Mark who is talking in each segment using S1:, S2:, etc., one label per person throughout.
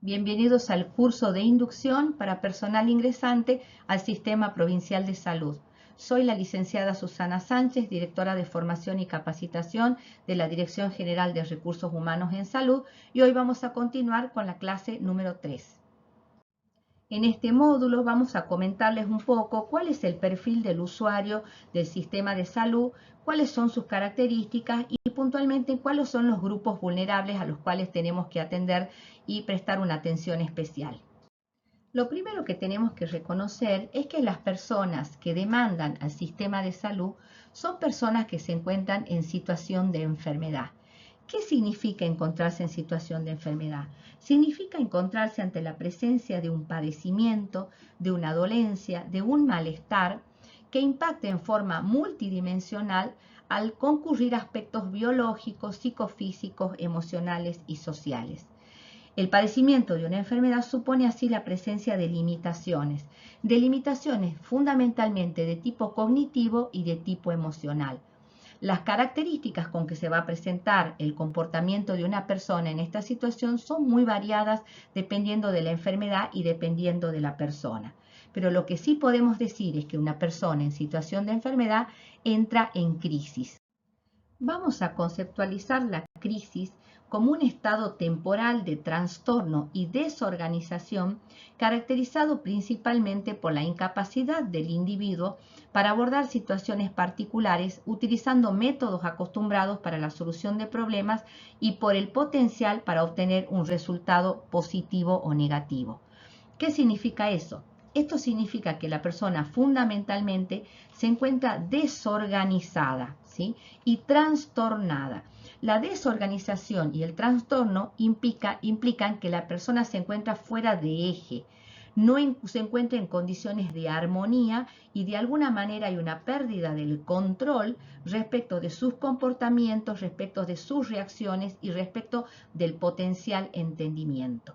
S1: Bienvenidos al curso de inducción para personal ingresante al Sistema Provincial de Salud. Soy la licenciada Susana Sánchez, directora de Formación y Capacitación de la Dirección General de Recursos Humanos en Salud, y hoy vamos a continuar con la clase número 3. En este módulo vamos a comentarles un poco cuál es el perfil del usuario del sistema de salud, cuáles son sus características y puntualmente cuáles son los grupos vulnerables a los cuales tenemos que atender y prestar una atención especial. Lo primero que tenemos que reconocer es que las personas que demandan al sistema de salud son personas que se encuentran en situación de enfermedad. ¿Qué significa encontrarse en situación de enfermedad? Significa encontrarse ante la presencia de un padecimiento, de una dolencia, de un malestar que impacta en forma multidimensional al concurrir aspectos biológicos, psicofísicos, emocionales y sociales. El padecimiento de una enfermedad supone así la presencia de limitaciones fundamentalmente de tipo cognitivo y de tipo emocional. Las características con que se va a presentar el comportamiento de una persona en esta situación son muy variadas dependiendo de la enfermedad y dependiendo de la persona. Pero lo que sí podemos decir es que una persona en situación de enfermedad entra en crisis. Vamos a conceptualizar la crisis como un estado temporal de trastorno y desorganización caracterizado principalmente por la incapacidad del individuo para abordar situaciones particulares utilizando métodos acostumbrados para la solución de problemas y por el potencial para obtener un resultado positivo o negativo. ¿Qué significa eso? Esto significa que la persona fundamentalmente se encuentra desorganizada, ¿sí? Y trastornada. La desorganización y el trastorno implican que la persona se encuentra fuera de eje, no se encuentra en condiciones de armonía y de alguna manera hay una pérdida del control respecto de sus comportamientos, respecto de sus reacciones y respecto del potencial entendimiento.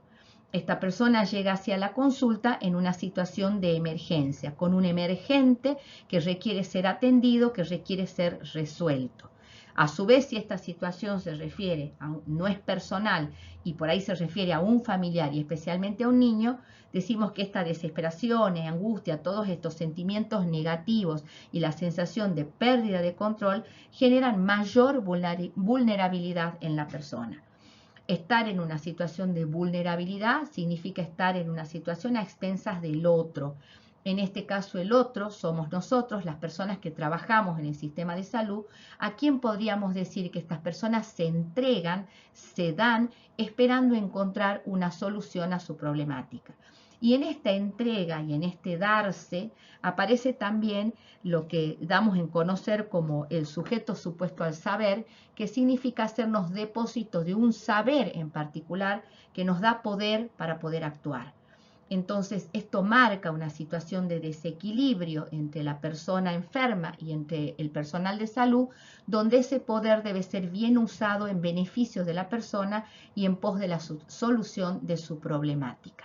S1: Esta persona llega hacia la consulta en una situación de emergencia, con un emergente que requiere ser atendido, que requiere ser resuelto. A su vez, si esta situación se refiere no es personal y por ahí se refiere a un familiar y especialmente a un niño, decimos que esta desesperación, angustia, todos estos sentimientos negativos y la sensación de pérdida de control generan mayor vulnerabilidad en la persona. Estar en una situación de vulnerabilidad significa estar en una situación a expensas del otro. En este caso, el otro somos nosotros, las personas que trabajamos en el sistema de salud, a quien podríamos decir que estas personas se entregan, se dan, esperando encontrar una solución a su problemática. Y en esta entrega y en este darse aparece también lo que damos en conocer como el sujeto supuesto al saber, que significa hacernos depósito de un saber en particular que nos da poder para poder actuar. Entonces, esto marca una situación de desequilibrio entre la persona enferma y entre el personal de salud, donde ese poder debe ser bien usado en beneficio de la persona y en pos de la solución de su problemática.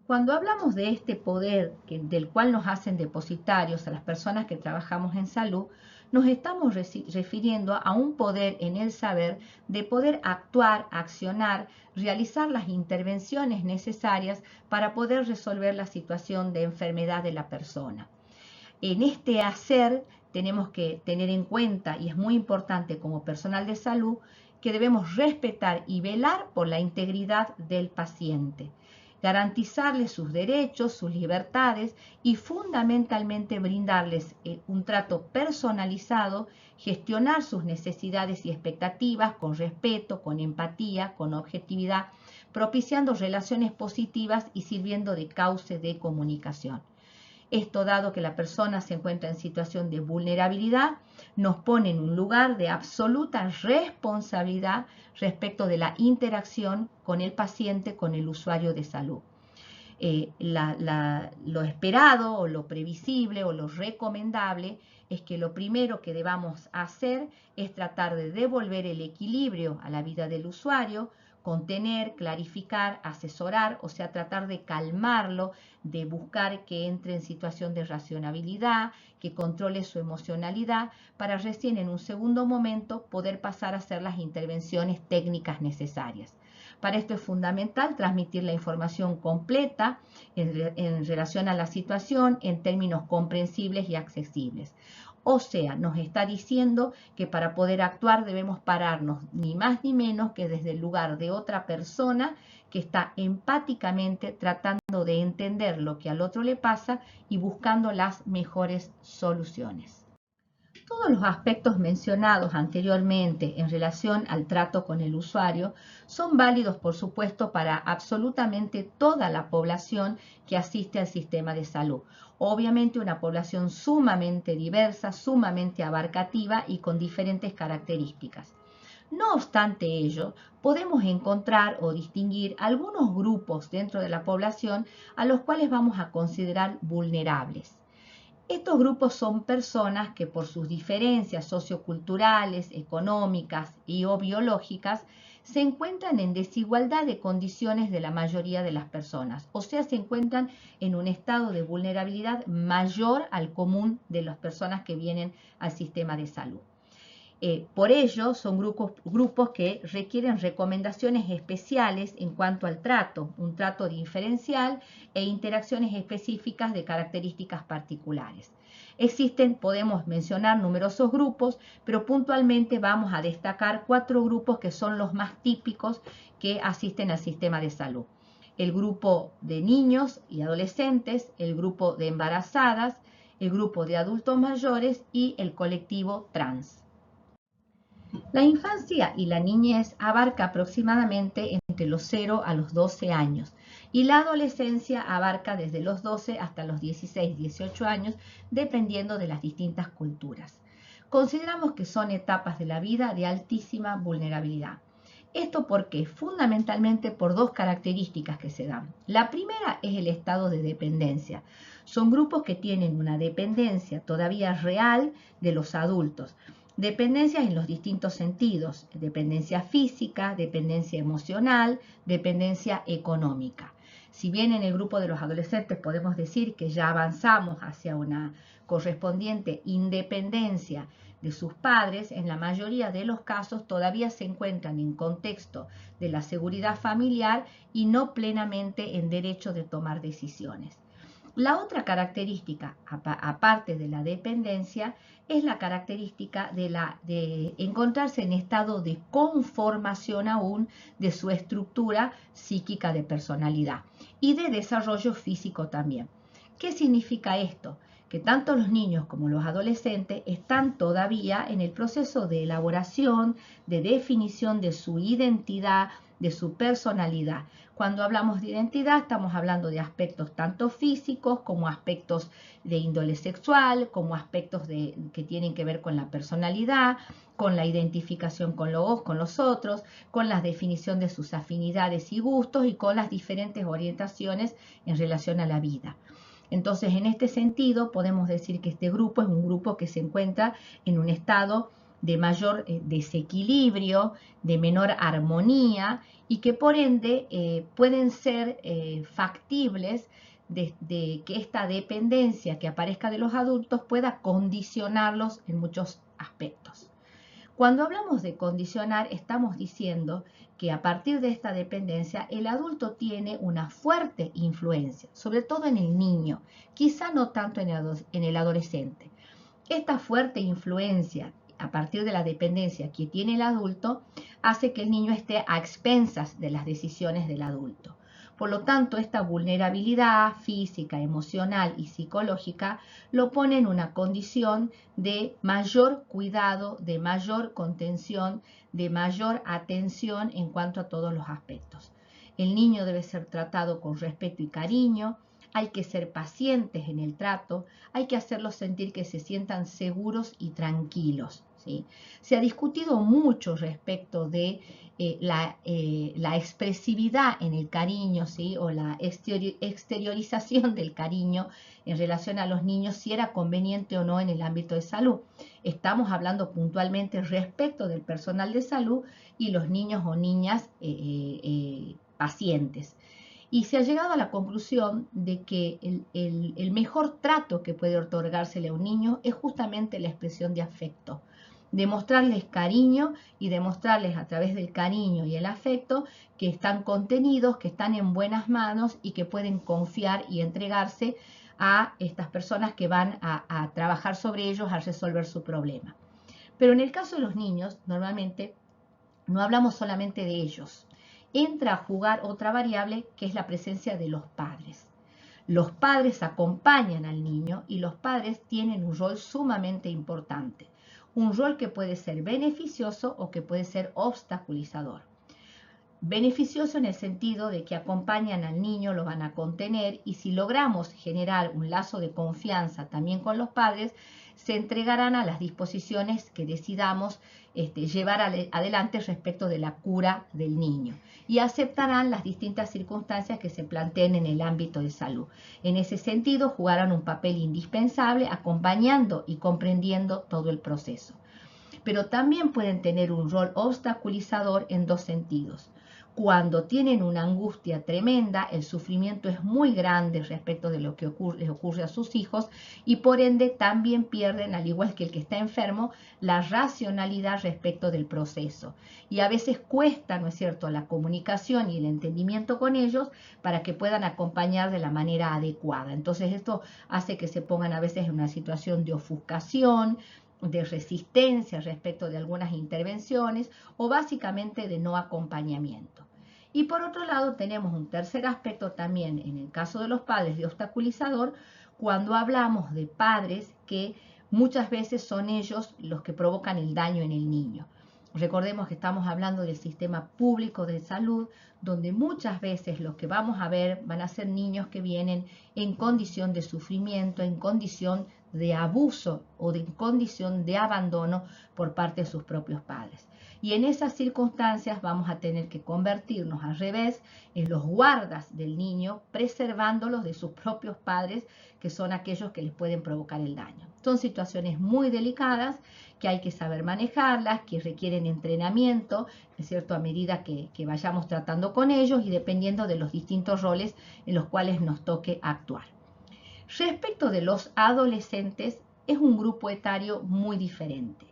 S1: Cuando hablamos de este poder del cual nos hacen depositarios a las personas que trabajamos en salud, nos estamos refiriendo a un poder en el saber de poder actuar, accionar, realizar las intervenciones necesarias para poder resolver la situación de enfermedad de la persona. En este hacer tenemos que tener en cuenta, y es muy importante como personal de salud, que debemos respetar y velar por la integridad del paciente, garantizarles sus derechos, sus libertades y fundamentalmente brindarles un trato personalizado, gestionar sus necesidades y expectativas con respeto, con empatía, con objetividad, propiciando relaciones positivas y sirviendo de cauce de comunicación. Esto, dado que la persona se encuentra en situación de vulnerabilidad, nos pone en un lugar de absoluta responsabilidad respecto de la interacción con el paciente, con el usuario de salud. Lo esperado o lo previsible o lo recomendable es que lo primero que debamos hacer es tratar de devolver el equilibrio a la vida del usuario, contener, clarificar, asesorar, o sea, tratar de calmarlo, de buscar que entre en situación de racionalidad, que controle su emocionalidad, para recién en un segundo momento poder pasar a hacer las intervenciones técnicas necesarias. Para esto es fundamental transmitir la información completa en relación a la situación en términos comprensibles y accesibles. O sea, nos está diciendo que para poder actuar debemos pararnos ni más ni menos que desde el lugar de otra persona que está empáticamente tratando de entender lo que al otro le pasa y buscando las mejores soluciones. Todos los aspectos mencionados anteriormente en relación al trato con el usuario son válidos, por supuesto, para absolutamente toda la población que asiste al sistema de salud. Obviamente una población sumamente diversa, sumamente abarcativa y con diferentes características. No obstante ello, podemos encontrar o distinguir algunos grupos dentro de la población a los cuales vamos a considerar vulnerables. Estos grupos son personas que por sus diferencias socioculturales, económicas y o biológicas se encuentran en desigualdad de condiciones de la mayoría de las personas, o sea, se encuentran en un estado de vulnerabilidad mayor al común de las personas que vienen al sistema de salud. Por ello, son grupos que requieren recomendaciones especiales en cuanto al trato, un trato diferencial e interacciones específicas de características particulares. Podemos mencionar numerosos grupos, pero puntualmente vamos a destacar 4 grupos que son los más típicos que asisten al sistema de salud. El grupo de niños y adolescentes, el grupo de embarazadas, el grupo de adultos mayores y el colectivo trans. La infancia y la niñez abarca aproximadamente entre los 0 a los 12 años y la adolescencia abarca desde los 12 hasta los 16-18 años, dependiendo de las distintas culturas. Consideramos que son etapas de la vida de altísima vulnerabilidad. Esto porque fundamentalmente por 2 características que se dan. La primera es el estado de dependencia. Son grupos que tienen una dependencia todavía real de los adultos. Dependencias en los distintos sentidos, dependencia física, dependencia emocional, dependencia económica. Si bien en el grupo de los adolescentes podemos decir que ya avanzamos hacia una correspondiente independencia de sus padres, en la mayoría de los casos todavía se encuentran en contexto de la seguridad familiar y no plenamente en derecho de tomar decisiones. La otra característica, aparte de la dependencia, es la característica de encontrarse en estado de conformación aún de su estructura psíquica de personalidad y de desarrollo físico también. ¿Qué significa esto? Que tanto los niños como los adolescentes están todavía en el proceso de elaboración, de definición de su identidad, de su personalidad. Cuando hablamos de identidad estamos hablando de aspectos tanto físicos como aspectos de índole sexual, como aspectos que tienen que ver con la personalidad, con la identificación con los otros, con la definición de sus afinidades y gustos y con las diferentes orientaciones en relación a la vida. Entonces, en este sentido, podemos decir que este grupo es un grupo que se encuentra en un estado de mayor desequilibrio, de menor armonía y que por ende pueden ser factibles de que esta dependencia que aparezca de los adultos pueda condicionarlos en muchos aspectos. Cuando hablamos de condicionar, estamos diciendo que a partir de esta dependencia el adulto tiene una fuerte influencia, sobre todo en el niño, quizá no tanto en el adolescente. Esta fuerte influencia a partir de la dependencia que tiene el adulto hace que el niño esté a expensas de las decisiones del adulto. Por lo tanto, esta vulnerabilidad física, emocional y psicológica lo pone en una condición de mayor cuidado, de mayor contención, de mayor atención en cuanto a todos los aspectos. El niño debe ser tratado con respeto y cariño, hay que ser pacientes en el trato, hay que hacerlos sentir que se sientan seguros y tranquilos. ¿Sí? Se ha discutido mucho respecto de la expresividad en el cariño, ¿sí? O la exteriorización del cariño en relación a los niños, si era conveniente o no en el ámbito de salud. Estamos hablando puntualmente respecto del personal de salud y los niños o niñas pacientes. Y se ha llegado a la conclusión de que el mejor trato que puede otorgársele a un niño es justamente la expresión de afecto. demostrarles cariño y demostrarles a través del cariño y el afecto que están contenidos, que están en buenas manos y que pueden confiar y entregarse a estas personas que van a trabajar sobre ellos, a resolver su problema. Pero en el caso de los niños, normalmente no hablamos solamente de ellos. Entra a jugar otra variable que es la presencia de los padres. Los padres acompañan al niño y los padres tienen un rol sumamente importante. Un rol que puede ser beneficioso o que puede ser obstaculizador. Beneficioso en el sentido de que acompañan al niño, lo van a contener y si logramos generar un lazo de confianza también con los padres, se entregarán a las disposiciones que decidamos llevar adelante respecto de la cura del niño y aceptarán las distintas circunstancias que se planteen en el ámbito de salud. En ese sentido, jugarán un papel indispensable acompañando y comprendiendo todo el proceso. Pero también pueden tener un rol obstaculizador en dos sentidos. Cuando tienen una angustia tremenda, el sufrimiento es muy grande respecto de lo que les ocurre a sus hijos y por ende también pierden, al igual que el que está enfermo, la racionalidad respecto del proceso. Y a veces cuesta, ¿no es cierto?, la comunicación y el entendimiento con ellos para que puedan acompañar de la manera adecuada. Entonces esto hace que se pongan a veces en una situación de ofuscación, de resistencia respecto de algunas intervenciones o básicamente de no acompañamiento. Y por otro lado tenemos un tercer aspecto también en el caso de los padres de obstaculizador cuando hablamos de padres que muchas veces son ellos los que provocan el daño en el niño. Recordemos que estamos hablando del sistema público de salud, donde muchas veces lo que vamos a ver van a ser niños que vienen en condición de sufrimiento, en condición de abuso o de condición de abandono por parte de sus propios padres. Y en esas circunstancias vamos a tener que convertirnos al revés en los guardas del niño, preservándolos de sus propios padres, que son aquellos que les pueden provocar el daño. Son situaciones muy delicadas que hay que saber manejarlas, que requieren entrenamiento, ¿es cierto?, a medida que vayamos tratando con ellos y dependiendo de los distintos roles en los cuales nos toque actuar. Respecto de los adolescentes, es un grupo etario muy diferente.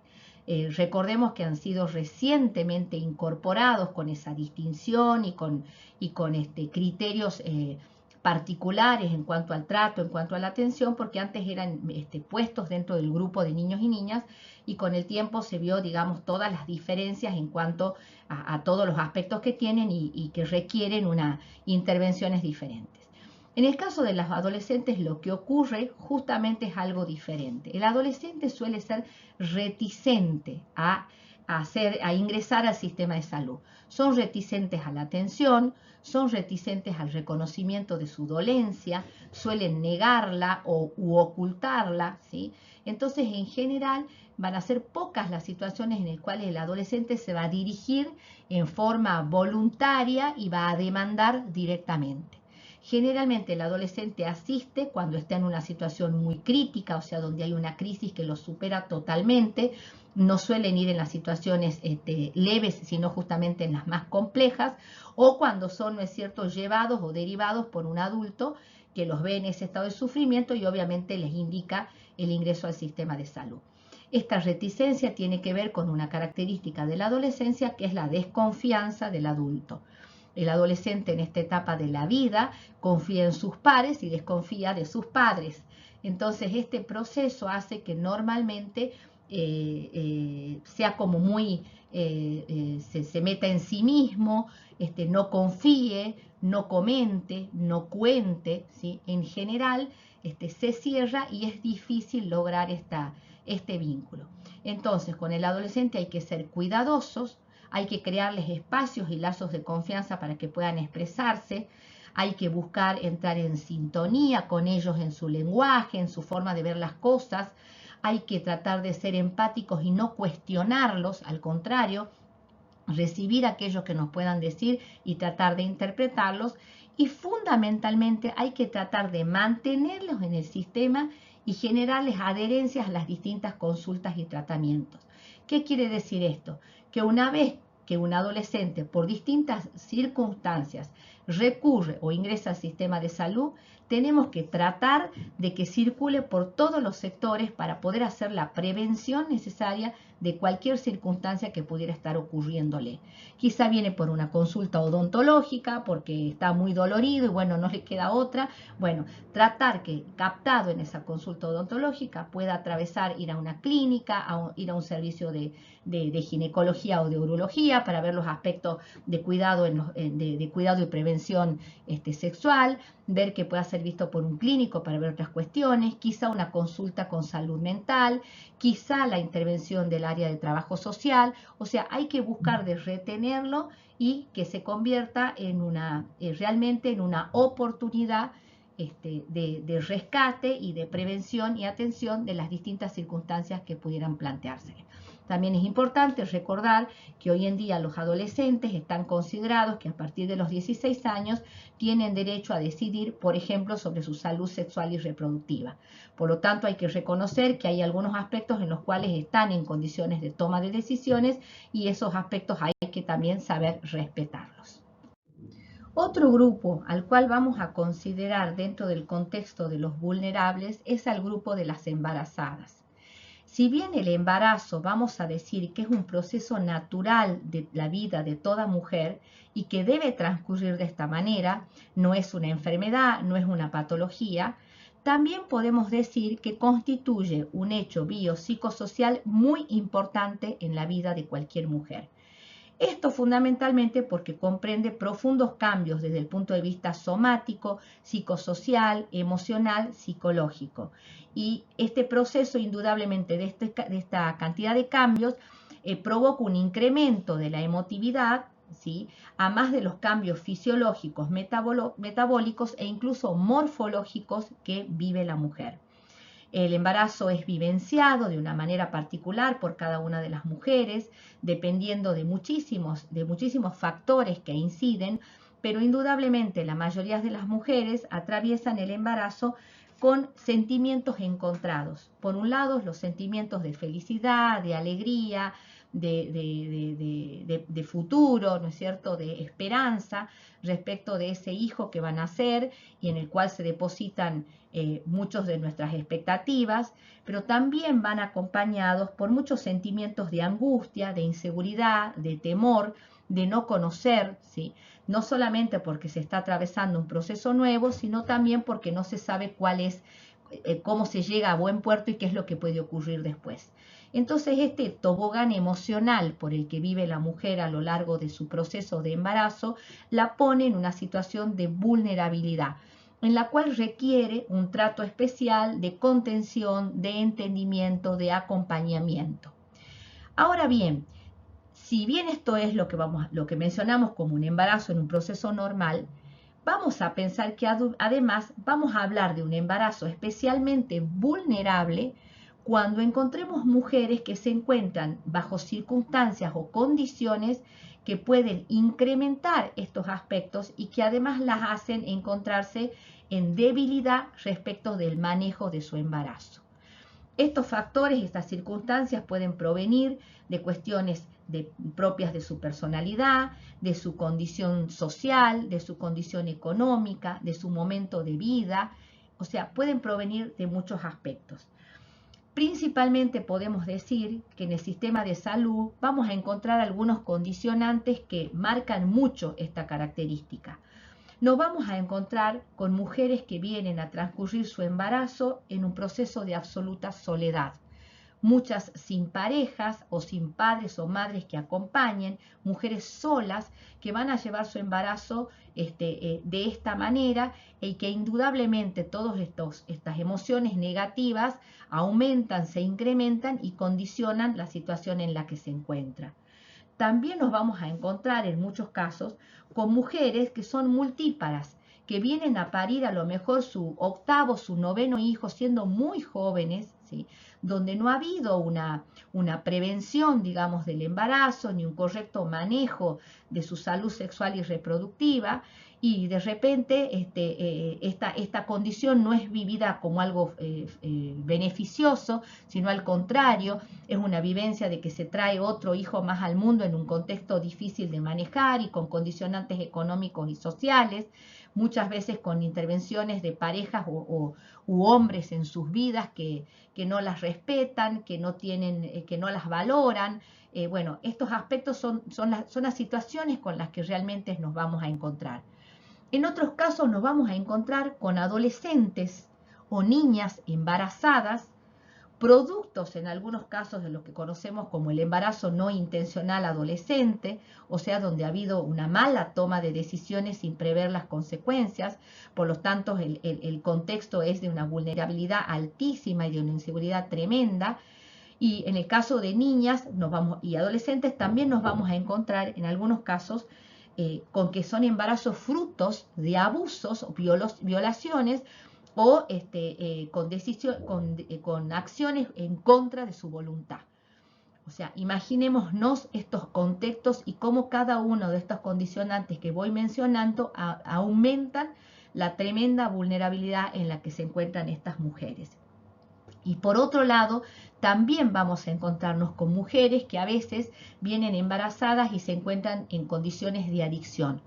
S1: Recordemos que han sido recientemente incorporados con esa distinción y con criterios particulares en cuanto al trato, en cuanto a la atención, porque antes eran puestos dentro del grupo de niños y niñas y con el tiempo se vio, digamos, todas las diferencias en cuanto a todos los aspectos que tienen y que requieren intervenciones diferentes. En el caso de los adolescentes lo que ocurre justamente es algo diferente. El adolescente suele ser reticente a ingresar al sistema de salud. Son reticentes a la atención, son reticentes al reconocimiento de su dolencia, suelen negarla u ocultarla, ¿sí? Entonces, en general, van a ser pocas las situaciones en las cuales el adolescente se va a dirigir en forma voluntaria y va a demandar directamente. Generalmente el adolescente asiste cuando está en una situación muy crítica, o sea, donde hay una crisis que lo supera totalmente. No suelen ir en las situaciones leves, sino justamente en las más complejas, o cuando son, ¿no es cierto?, llevados o derivados por un adulto que los ve en ese estado de sufrimiento y obviamente les indica el ingreso al sistema de salud. Esta reticencia tiene que ver con una característica de la adolescencia que es la desconfianza del adulto. El adolescente en esta etapa de la vida confía en sus pares y desconfía de sus padres. Entonces este proceso hace que normalmente sea como muy, se meta en sí mismo, no confíe, no comente, no cuente, ¿sí? En general se cierra y es difícil lograr este vínculo. Entonces con el adolescente hay que ser cuidadosos, hay que crearles espacios y lazos de confianza para que puedan expresarse, hay que buscar entrar en sintonía con ellos en su lenguaje, en su forma de ver las cosas, hay que tratar de ser empáticos y no cuestionarlos, al contrario, recibir aquello que nos puedan decir y tratar de interpretarlos y fundamentalmente hay que tratar de mantenerlos en el sistema y generarles adherencias a las distintas consultas y tratamientos. ¿Qué quiere decir esto? Que una vez que un adolescente por distintas circunstancias recurre o ingresa al sistema de salud, tenemos que tratar de que circule por todos los sectores para poder hacer la prevención necesaria de cualquier circunstancia que pudiera estar ocurriéndole. Quizá viene por una consulta odontológica, porque está muy dolorido y bueno, no le queda otra. Bueno, tratar que captado en esa consulta odontológica pueda atravesar, ir a una clínica, ir a un servicio de ginecología o de urología para ver los aspectos de cuidado, de cuidado y prevención sexual, ver que pueda ser visto por un clínico para ver otras cuestiones, quizá una consulta con salud mental, quizá la intervención del área de trabajo social. O sea, hay que buscar de retenerlo y que se convierta en realmente en una oportunidad de rescate y de prevención y atención de las distintas circunstancias que pudieran plantearse. También es importante recordar que hoy en día los adolescentes están considerados que a partir de los 16 años tienen derecho a decidir, por ejemplo, sobre su salud sexual y reproductiva. Por lo tanto, hay que reconocer que hay algunos aspectos en los cuales están en condiciones de toma de decisiones y esos aspectos hay que también saber respetarlos. Otro grupo al cual vamos a considerar dentro del contexto de los vulnerables es el grupo de las embarazadas. Si bien el embarazo vamos a decir que es un proceso natural de la vida de toda mujer y que debe transcurrir de esta manera, no es una enfermedad, no es una patología, también podemos decir que constituye un hecho biopsicosocial muy importante en la vida de cualquier mujer. Esto fundamentalmente porque comprende profundos cambios desde el punto de vista somático, psicosocial, emocional, psicológico. Y este proceso, indudablemente, de esta cantidad de cambios, provoca un incremento de la emotividad, ¿sí?, a más de los cambios fisiológicos, metabólicos e incluso morfológicos que vive la mujer. El embarazo es vivenciado de una manera particular por cada una de las mujeres, dependiendo de muchísimos factores que inciden, pero indudablemente la mayoría de las mujeres atraviesan el embarazo con sentimientos encontrados. Por un lado, los sentimientos de felicidad, de alegría, de futuro, ¿no es cierto?, de esperanza respecto de ese hijo que van a nacer y en el cual se depositan muchos de nuestras expectativas, pero también van acompañados por muchos sentimientos de angustia, de inseguridad, de temor, de no conocer, ¿sí?, no solamente porque se está atravesando un proceso nuevo, sino también porque no se sabe cómo se llega a buen puerto y qué es lo que puede ocurrir después. Entonces, este tobogán emocional por el que vive la mujer a lo largo de su proceso de embarazo la pone en una situación de vulnerabilidad, en la cual requiere un trato especial de contención, de entendimiento, de acompañamiento. Ahora bien, si bien esto es lo que mencionamos como un embarazo en un proceso normal, vamos a pensar que además vamos a hablar de un embarazo especialmente vulnerable cuando encontremos mujeres que se encuentran bajo circunstancias o condiciones que pueden incrementar estos aspectos y que además las hacen encontrarse en debilidad respecto del manejo de su embarazo. Estos factores, estas circunstancias pueden provenir de cuestiones propias de su personalidad, de su condición social, de su condición económica, de su momento de vida, o sea, pueden provenir de muchos aspectos. Principalmente podemos decir que en el sistema de salud vamos a encontrar algunos condicionantes que marcan mucho esta característica. Nos vamos a encontrar con mujeres que vienen a transcurrir su embarazo en un proceso de absoluta soledad. Muchas sin parejas o sin padres o madres que acompañen, mujeres solas que van a llevar su embarazo de esta manera y que indudablemente todas estas emociones negativas aumentan, se incrementan y condicionan la situación en la que se encuentra. También nos vamos a encontrar en muchos casos con mujeres que son multíparas, que vienen a parir a lo mejor su octavo, su noveno hijo siendo muy jóvenes, ¿sí?, donde no ha habido una prevención, digamos, del embarazo, ni un correcto manejo de su salud sexual y reproductiva, y de repente esta condición no es vivida como algo beneficioso, sino al contrario, es una vivencia de que se trae otro hijo más al mundo en un contexto difícil de manejar y con condicionantes económicos y sociales, muchas veces con intervenciones de parejas u hombres en sus vidas que que no las respetan, que no tienen, que no las valoran. Bueno, estos aspectos son las situaciones con las que realmente nos vamos a encontrar. En otros casos nos vamos a encontrar con adolescentes o niñas embarazadas, productos en algunos casos de lo que conocemos como el embarazo no intencional adolescente, o sea, donde ha habido una mala toma de decisiones sin prever las consecuencias, por lo tanto el contexto es de una vulnerabilidad altísima y de una inseguridad tremenda. Y en el caso de niñas y adolescentes también nos vamos a encontrar en algunos casos con que son embarazos frutos de abusos o violaciones o con acciones en contra de su voluntad. O sea, imaginémonos estos contextos y cómo cada uno de estos condicionantes que voy mencionando aumentan la tremenda vulnerabilidad en la que se encuentran estas mujeres. Y por otro lado, también vamos a encontrarnos con mujeres que a veces vienen embarazadas y se encuentran en condiciones de adicción,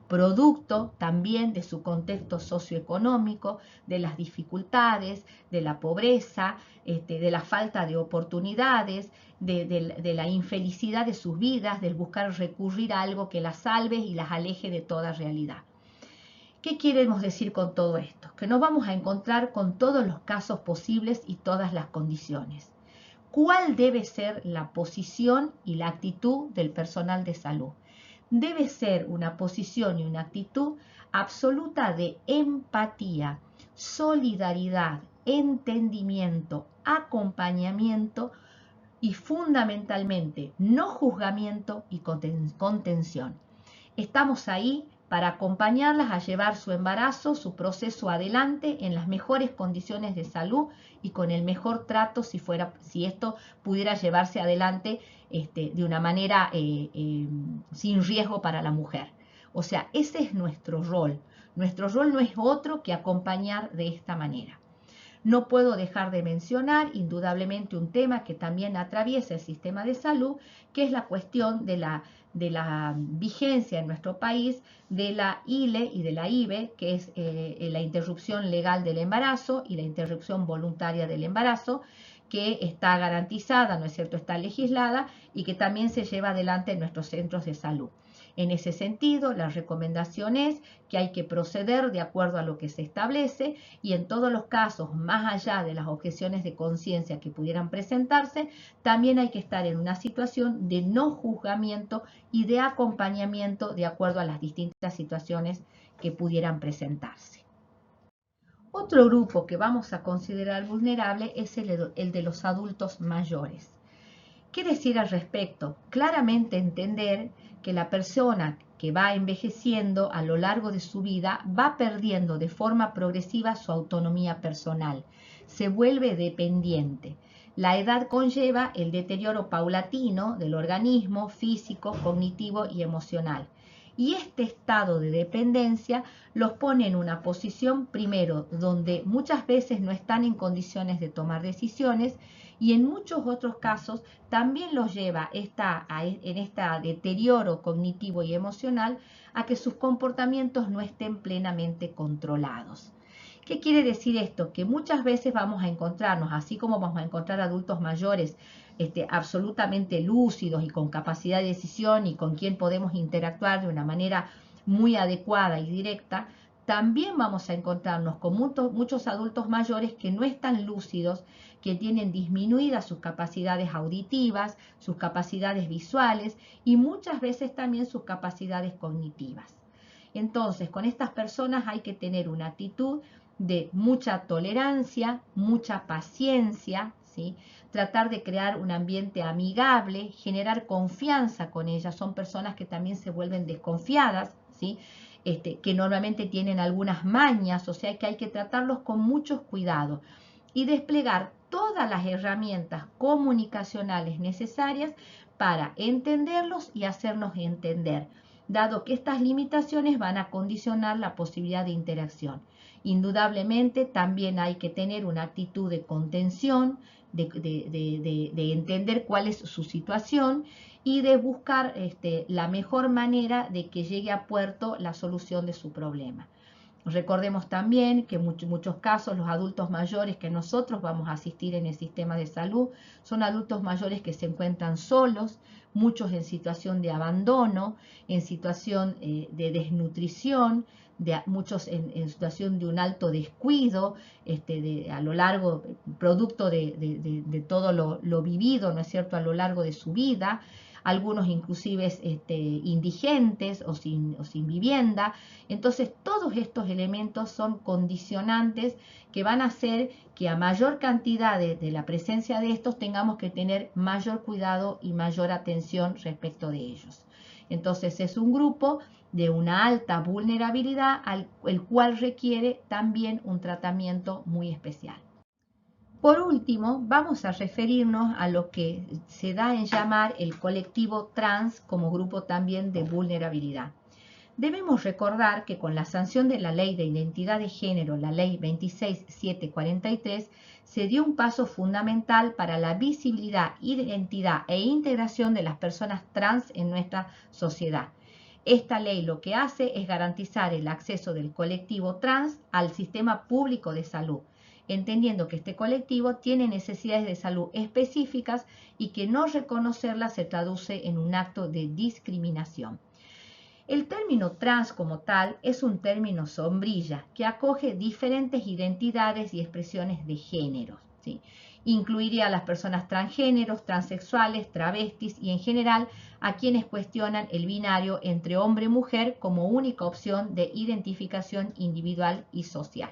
S1: producto también de su contexto socioeconómico, de las dificultades, de la pobreza, de la falta de oportunidades, de la infelicidad de sus vidas, del buscar recurrir a algo que las salve y las aleje de toda realidad. ¿Qué queremos decir con todo esto? Que nos vamos a encontrar con todos los casos posibles y todas las condiciones. ¿Cuál debe ser la posición y la actitud del personal de salud? Debe ser una posición y una actitud absoluta de empatía, solidaridad, entendimiento, acompañamiento y fundamentalmente no juzgamiento y contención. Estamos ahí para acompañarlas a llevar su embarazo, su proceso adelante en las mejores condiciones de salud y con el mejor trato si esto pudiera llevarse adelante de una manera sin riesgo para la mujer. O sea, ese es nuestro rol. Nuestro rol no es otro que acompañar de esta manera. No puedo dejar de mencionar indudablemente un tema que también atraviesa el sistema de salud, que es la cuestión de la vigencia en nuestro país de la ILE y de la IVE, que es la interrupción legal del embarazo y la interrupción voluntaria del embarazo, que está garantizada, ¿no es cierto?, está legislada y que también se lleva adelante en nuestros centros de salud. En ese sentido, la recomendación es que hay que proceder de acuerdo a lo que se establece y en todos los casos, más allá de las objeciones de conciencia que pudieran presentarse, también hay que estar en una situación de no juzgamiento y de acompañamiento de acuerdo a las distintas situaciones que pudieran presentarse. Otro grupo que vamos a considerar vulnerable es el de los adultos mayores. ¿Qué decir al respecto? Claramente entender que la persona que va envejeciendo a lo largo de su vida va perdiendo de forma progresiva su autonomía personal, se vuelve dependiente. La edad conlleva el deterioro paulatino del organismo físico, cognitivo y emocional. Y este estado de dependencia los pone en una posición, primero, donde muchas veces no están en condiciones de tomar decisiones y en muchos otros casos también los lleva en este deterioro cognitivo y emocional a que sus comportamientos no estén plenamente controlados. ¿Qué quiere decir esto? Que muchas veces vamos a encontrarnos, así como vamos a encontrar adultos mayores absolutamente lúcidos y con capacidad de decisión y con quien podemos interactuar de una manera muy adecuada y directa, también vamos a encontrarnos con muchos adultos mayores que no están lúcidos, que tienen disminuidas sus capacidades auditivas, sus capacidades visuales y muchas veces también sus capacidades cognitivas. Entonces, con estas personas hay que tener una actitud de mucha tolerancia, mucha paciencia, ¿sí? Tratar de crear un ambiente amigable, generar confianza con ellas. Son personas que también se vuelven desconfiadas, ¿sí? Que normalmente tienen algunas mañas, o sea que hay que tratarlos con mucho cuidado y desplegar todas las herramientas comunicacionales necesarias para entenderlos y hacernos entender, dado que estas limitaciones van a condicionar la posibilidad de interacción. Indudablemente también hay que tener una actitud de contención, de entender cuál es su situación y de buscar la mejor manera de que llegue a puerto la solución de su problema. Recordemos también que en muchos casos los adultos mayores que nosotros vamos a asistir en el sistema de salud son adultos mayores que se encuentran solos, muchos en situación de abandono, en situación de desnutrición, muchos en situación de un alto descuido, a lo largo, producto de todo lo vivido, ¿no es cierto?, a lo largo de su vida, algunos inclusive indigentes o sin vivienda. Entonces, todos estos elementos son condicionantes que van a hacer que a mayor cantidad de la presencia de estos tengamos que tener mayor cuidado y mayor atención respecto de ellos. Entonces, es un grupo de una alta vulnerabilidad, el cual requiere también un tratamiento muy especial. Por último, vamos a referirnos a lo que se da en llamar el colectivo trans como grupo también de vulnerabilidad. Debemos recordar que con la sanción de la Ley de Identidad de Género, la Ley 26743, se dio un paso fundamental para la visibilidad, identidad e integración de las personas trans en nuestra sociedad. Esta ley lo que hace es garantizar el acceso del colectivo trans al sistema público de salud, entendiendo que este colectivo tiene necesidades de salud específicas y que no reconocerlas se traduce en un acto de discriminación. El término trans como tal es un término sombrilla que acoge diferentes identidades y expresiones de género, ¿sí? Incluiría a las personas transgéneros, transexuales, travestis y en general a quienes cuestionan el binario entre hombre y mujer como única opción de identificación individual y social.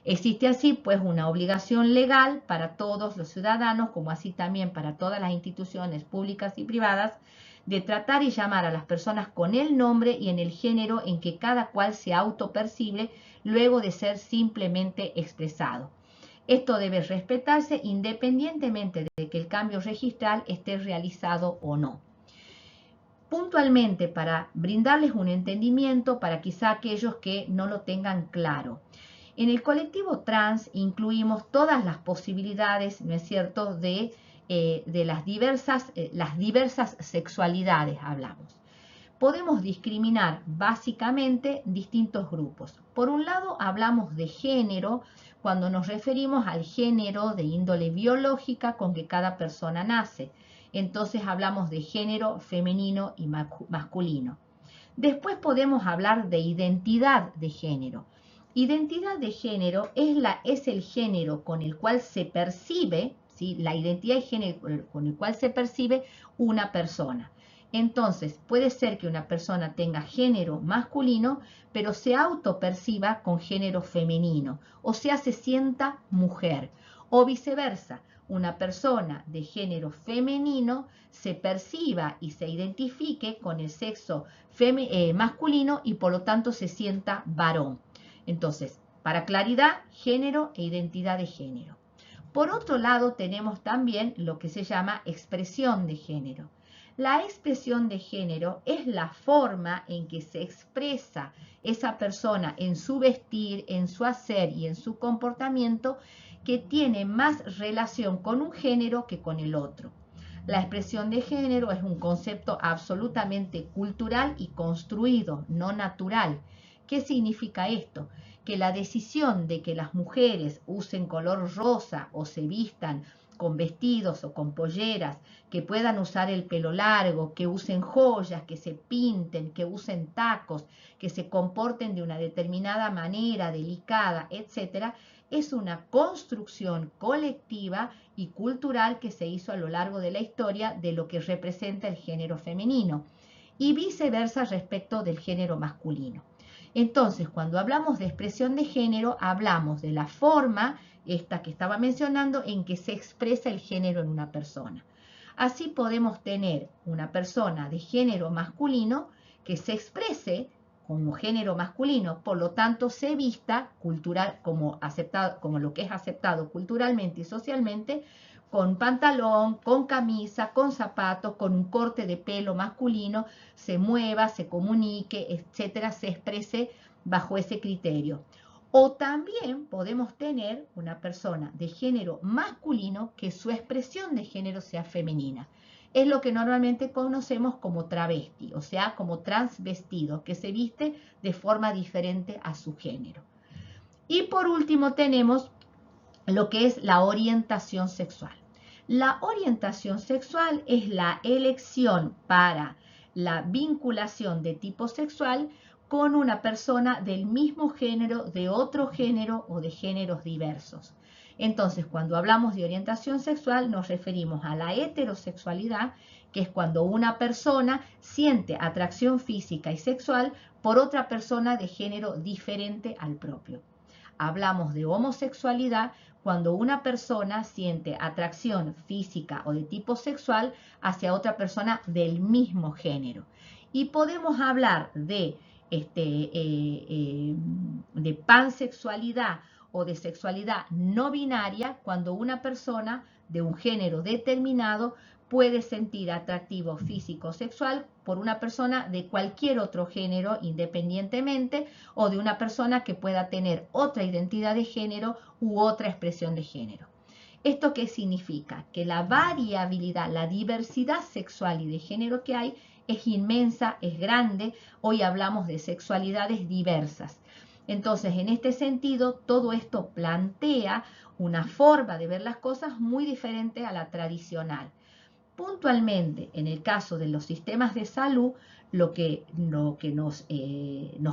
S1: Existe así pues una obligación legal para todos los ciudadanos, como así también para todas las instituciones públicas y privadas, de tratar y llamar a las personas con el nombre y en el género en que cada cual se autopercibe luego de ser simplemente expresado. Esto debe respetarse independientemente de que el cambio registral esté realizado o no. Puntualmente, para brindarles un entendimiento para quizá aquellos que no lo tengan claro. En el colectivo trans incluimos todas las posibilidades, ¿no es cierto?, de las diversas sexualidades hablamos. Podemos discriminar básicamente distintos grupos. Por un lado, hablamos de género cuando nos referimos al género de índole biológica con que cada persona nace. Entonces hablamos de género femenino y masculino. Después podemos hablar de identidad de género. Identidad de género es el género con el cual se percibe, ¿sí?, la identidad de género con el cual se percibe una persona. Entonces, puede ser que una persona tenga género masculino, pero se autoperciba con género femenino, o sea, se sienta mujer, o viceversa. Una persona de género femenino se perciba y se identifique con el sexo masculino y por lo tanto se sienta varón. Entonces, para claridad, género e identidad de género. Por otro lado, tenemos también lo que se llama expresión de género. La expresión de género es la forma en que se expresa esa persona en su vestir, en su hacer y en su comportamiento que tiene más relación con un género que con el otro. La expresión de género es un concepto absolutamente cultural y construido, no natural. ¿Qué significa esto? Que la decisión de que las mujeres usen color rosa o se vistan con vestidos o con polleras, que puedan usar el pelo largo, que usen joyas, que se pinten, que usen tacos, que se comporten de una determinada manera, delicada, etc., es una construcción colectiva y cultural que se hizo a lo largo de la historia de lo que representa el género femenino y viceversa respecto del género masculino. Entonces, cuando hablamos de expresión de género, hablamos de la forma, esta que estaba mencionando, en que se expresa el género en una persona. Así podemos tener una persona de género masculino que se exprese como género masculino, por lo tanto se vista cultural como lo que es aceptado culturalmente y socialmente, con pantalón, con camisa, con zapatos, con un corte de pelo masculino, se mueva, se comunique, etcétera, se exprese bajo ese criterio. O también podemos tener una persona de género masculino que su expresión de género sea femenina. es lo que normalmente conocemos como travesti, o sea, como transvestido, que se viste de forma diferente a su género. Y por último tenemos lo que es la orientación sexual. La orientación sexual es la elección para la vinculación de tipo sexual con una persona del mismo género, de otro género o de géneros diversos. Entonces, cuando hablamos de orientación sexual, nos referimos a la heterosexualidad, que es cuando una persona siente atracción física y sexual por otra persona de género diferente al propio. Hablamos de homosexualidad cuando una persona siente atracción física o de tipo sexual hacia otra persona del mismo género. Y podemos hablar de pansexualidad o de sexualidad no binaria cuando una persona de un género determinado puede sentir atractivo físico o sexual por una persona de cualquier otro género independientemente, o de una persona que pueda tener otra identidad de género u otra expresión de género. ¿Esto qué significa? Que la variabilidad, la diversidad sexual y de género que hay es inmensa, es grande. Hoy hablamos de sexualidades diversas. Entonces, en este sentido, todo esto plantea una forma de ver las cosas muy diferente a la tradicional. Puntualmente, en el caso de los sistemas de salud, lo que nos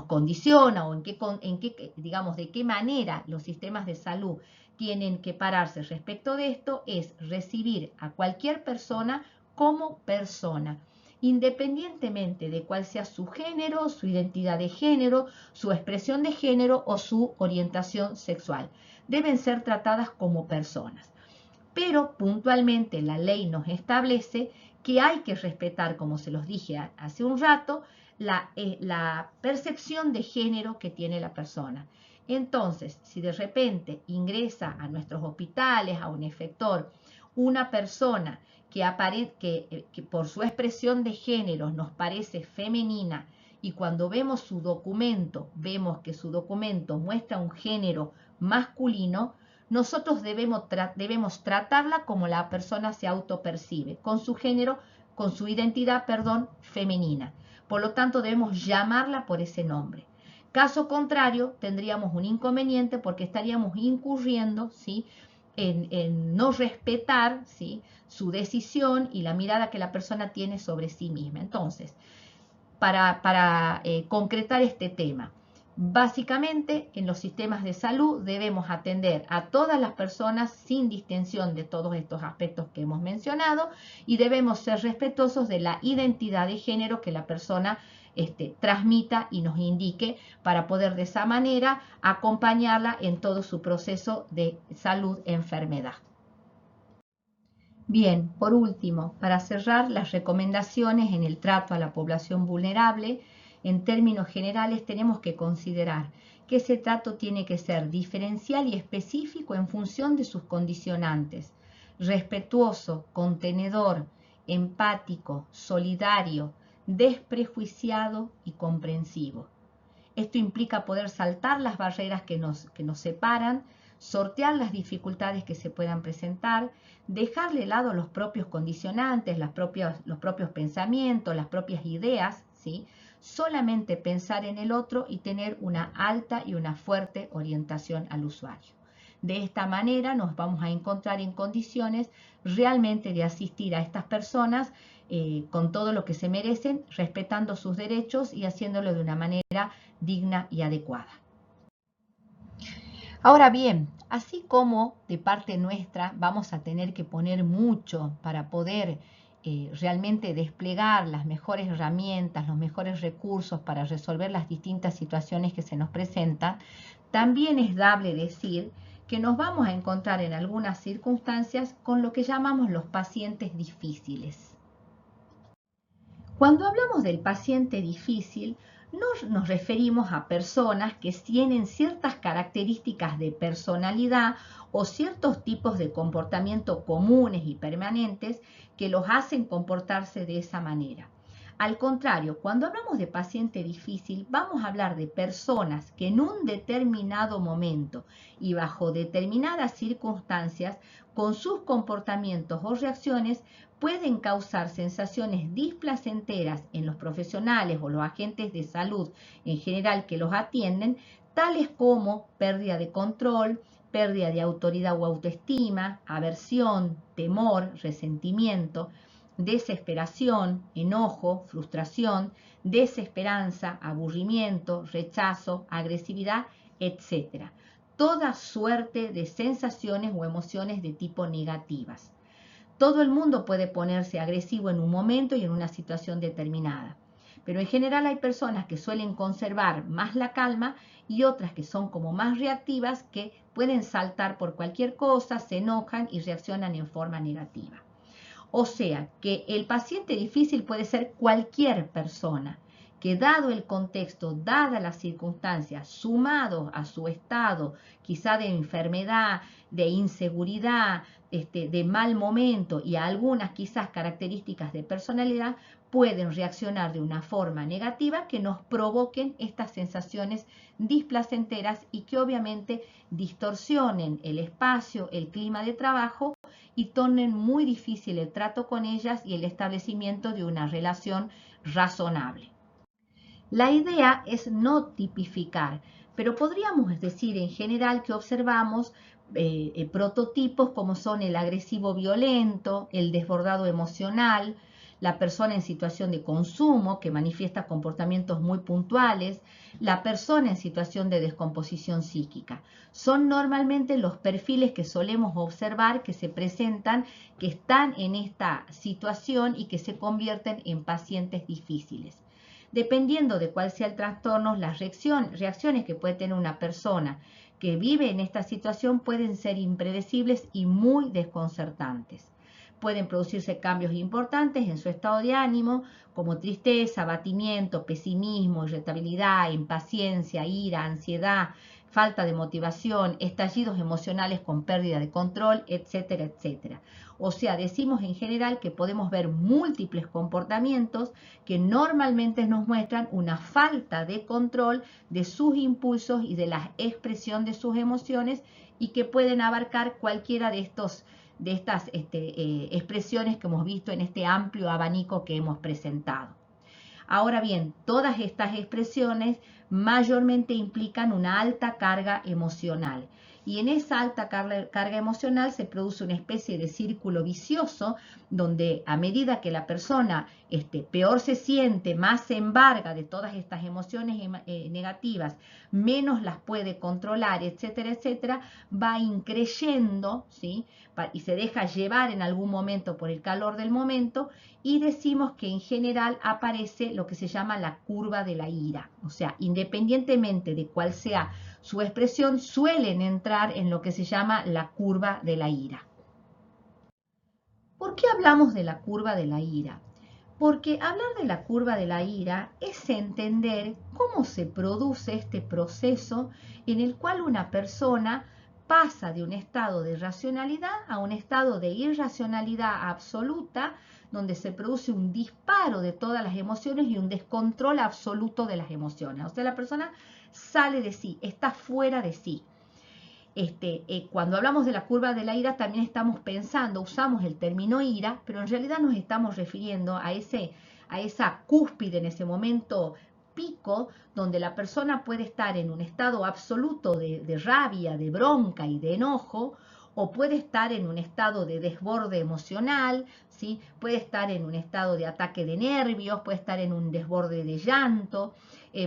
S1: condiciona o digamos, de qué manera los sistemas de salud tienen que pararse respecto de esto es recibir a cualquier persona como persona, independientemente de cuál sea su género, su identidad de género, su expresión de género o su orientación sexual. Deben ser tratadas como personas. Pero puntualmente la ley nos establece que hay que respetar, como se los dije hace un rato, la percepción de género que tiene la persona. Entonces, si de repente ingresa a nuestros hospitales, a un efector, una persona que por su expresión de género nos parece femenina, y cuando vemos su documento, vemos que su documento muestra un género masculino, nosotros debemos tratarla como la persona se autopercibe, con su género, con su identidad, femenina. Por lo tanto, debemos llamarla por ese nombre. Caso contrario, tendríamos un inconveniente porque estaríamos incurriendo, ¿sí?, en no respetar, ¿sí?, su decisión y la mirada que la persona tiene sobre sí misma. Entonces, para concretar este tema, básicamente, en los sistemas de salud debemos atender a todas las personas sin distinción de todos estos aspectos que hemos mencionado, y debemos ser respetuosos de la identidad de género que la persona transmita y nos indique, para poder de esa manera acompañarla en todo su proceso de salud-enfermedad. Bien, por último, para cerrar, las recomendaciones en el trato a la población vulnerable, en términos generales tenemos que considerar que ese trato tiene que ser diferencial y específico en función de sus condicionantes, respetuoso, contenedor, empático, solidario, desprejuiciado y comprensivo. Esto implica poder saltar las barreras que nos separan, sortear las dificultades que se puedan presentar, dejar de lado los propios condicionantes, los propios pensamientos, las propias ideas, ¿sí?, solamente pensar en el otro y tener una alta y una fuerte orientación al usuario. De esta manera nos vamos a encontrar en condiciones realmente de asistir a estas personas con todo lo que se merecen, respetando sus derechos y haciéndolo de una manera digna y adecuada. Ahora bien, así como de parte nuestra vamos a tener que poner mucho para poder realmente desplegar las mejores herramientas, los mejores recursos para resolver las distintas situaciones que se nos presentan, también es dable decir que nos vamos a encontrar en algunas circunstancias con lo que llamamos los pacientes difíciles. Cuando hablamos del paciente difícil, nos referimos a personas que tienen ciertas características de personalidad o ciertos tipos de comportamiento comunes y permanentes que los hacen comportarse de esa manera. Al contrario, cuando hablamos de paciente difícil, vamos a hablar de personas que en un determinado momento y bajo determinadas circunstancias, con sus comportamientos o reacciones, pueden causar sensaciones displacenteras en los profesionales o los agentes de salud en general que los atienden, tales como pérdida de control, pérdida de autoridad o autoestima, aversión, temor, resentimiento, desesperación, enojo, frustración, desesperanza, aburrimiento, rechazo, agresividad, etc. Toda suerte de sensaciones o emociones de tipo negativas. Todo el mundo puede ponerse agresivo en un momento y en una situación determinada, pero en general hay personas que suelen conservar más la calma y otras que son como más reactivas, que pueden saltar por cualquier cosa, se enojan y reaccionan en forma negativa. O sea que el paciente difícil puede ser cualquier persona que, dado el contexto, dadas las circunstancias, sumado a su estado quizá de enfermedad, de inseguridad, de mal momento y a algunas quizás características de personalidad, pueden reaccionar de una forma negativa que nos provoquen estas sensaciones displacenteras y que obviamente distorsionen el espacio, el clima de trabajo y tornen muy difícil el trato con ellas y el establecimiento de una relación razonable. La idea es no tipificar, pero podríamos decir en general que observamos prototipos como son el agresivo violento, el desbordado emocional, la persona en situación de consumo que manifiesta comportamientos muy puntuales, la persona en situación de descomposición psíquica. Son normalmente los perfiles que solemos observar que se presentan, que están en esta situación y que se convierten en pacientes difíciles. Dependiendo de cuál sea el trastorno, las reacciones que puede tener una persona que vive en esta situación pueden ser impredecibles y muy desconcertantes. Pueden producirse cambios importantes en su estado de ánimo, como tristeza, abatimiento, pesimismo, irritabilidad, impaciencia, ira, ansiedad, falta de motivación, estallidos emocionales con pérdida de control, etcétera, etcétera. O sea, decimos en general que podemos ver múltiples comportamientos que normalmente nos muestran una falta de control de sus impulsos y de la expresión de sus emociones, y que pueden abarcar cualquiera de estas expresiones que hemos visto en este amplio abanico que hemos presentado. Ahora bien, todas estas expresiones mayormente implican una alta carga emocional. Y en esa alta carga emocional se produce una especie de círculo vicioso donde, a medida que la persona peor se siente, más se embarga de todas estas emociones negativas, menos las puede controlar, etcétera, etcétera, va increyendo, ¿sí? Y se deja llevar en algún momento por el calor del momento, y decimos que en general aparece lo que se llama la curva de la ira. O sea, independientemente de cuál sea su expresión, suelen entrar en lo que se llama la curva de la ira. ¿Por qué hablamos de la curva de la ira? Porque hablar de la curva de la ira es entender cómo se produce este proceso en el cual una persona pasa de un estado de racionalidad a un estado de irracionalidad absoluta, donde se produce un disparo de todas las emociones y un descontrol absoluto de las emociones. O sea, la persona sale de sí, está fuera de sí. Cuando hablamos de la curva de la ira también estamos pensando, usamos el término ira, pero en realidad nos estamos refiriendo a esa cúspide, en ese momento pico, donde la persona puede estar en un estado absoluto de rabia, de bronca y de enojo, o puede estar en un estado de desborde emocional, ¿sí? Puede estar en un estado de ataque de nervios, puede estar en un desborde de llanto,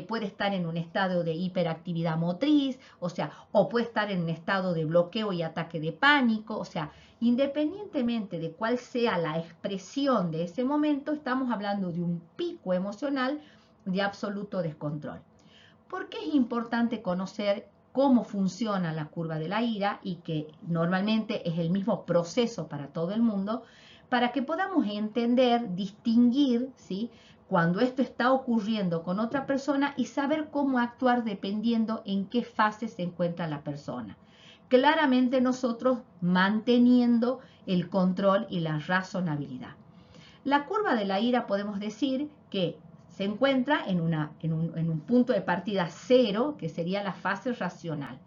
S1: puede estar en un estado de hiperactividad motriz, o sea, o puede estar en un estado de bloqueo y ataque de pánico. O sea, independientemente de cuál sea la expresión de ese momento, estamos hablando de un pico emocional de absoluto descontrol. ¿Por qué es importante conocer cómo funciona la curva de la ira, y que normalmente es el mismo proceso para todo el mundo, para que podamos entender, distinguir, ¿sí?, cuando esto está ocurriendo con otra persona y saber cómo actuar dependiendo en qué fase se encuentra la persona? Claramente nosotros manteniendo el control y la razonabilidad. La curva de la ira podemos decir que se encuentra en un punto de partida cero, que sería la fase racional.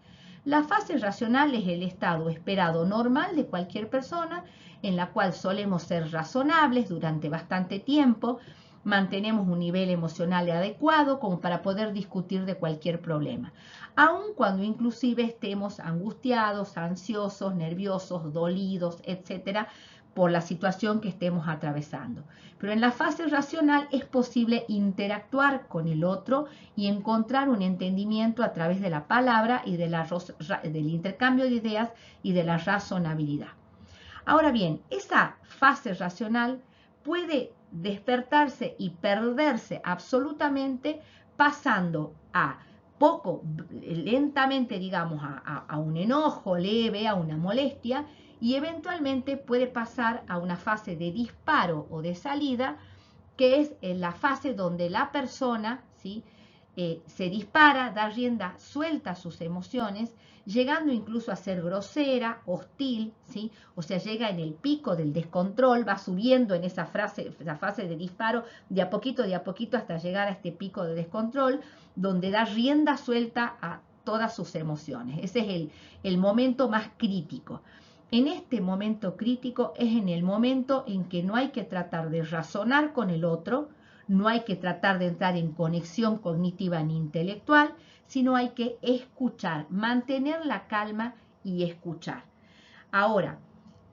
S1: La fase racional es el estado esperado normal de cualquier persona, en la cual solemos ser razonables durante bastante tiempo, mantenemos un nivel emocional adecuado como para poder discutir de cualquier problema, aun cuando inclusive estemos angustiados, ansiosos, nerviosos, dolidos, etcétera, por la situación que estemos atravesando. Pero en la fase racional es posible interactuar con el otro y encontrar un entendimiento a través de la palabra y del intercambio de ideas y de la razonabilidad. Ahora bien, esa fase racional puede despertarse y perderse absolutamente pasando a poco, lentamente, digamos, a un enojo leve, a una molestia, y eventualmente puede pasar a una fase de disparo o de salida, que es la fase donde la persona, ¿sí?, se dispara, da rienda suelta a sus emociones, llegando incluso a ser grosera, hostil, ¿sí? O sea, llega en el pico del descontrol, va subiendo en esa fase de disparo de a poquito hasta llegar a este pico de descontrol, donde da rienda suelta a todas sus emociones. Ese es el momento más crítico. En este momento crítico es en el momento en que no hay que tratar de razonar con el otro, no hay que tratar de entrar en conexión cognitiva ni intelectual, sino hay que escuchar, mantener la calma y escuchar. Ahora,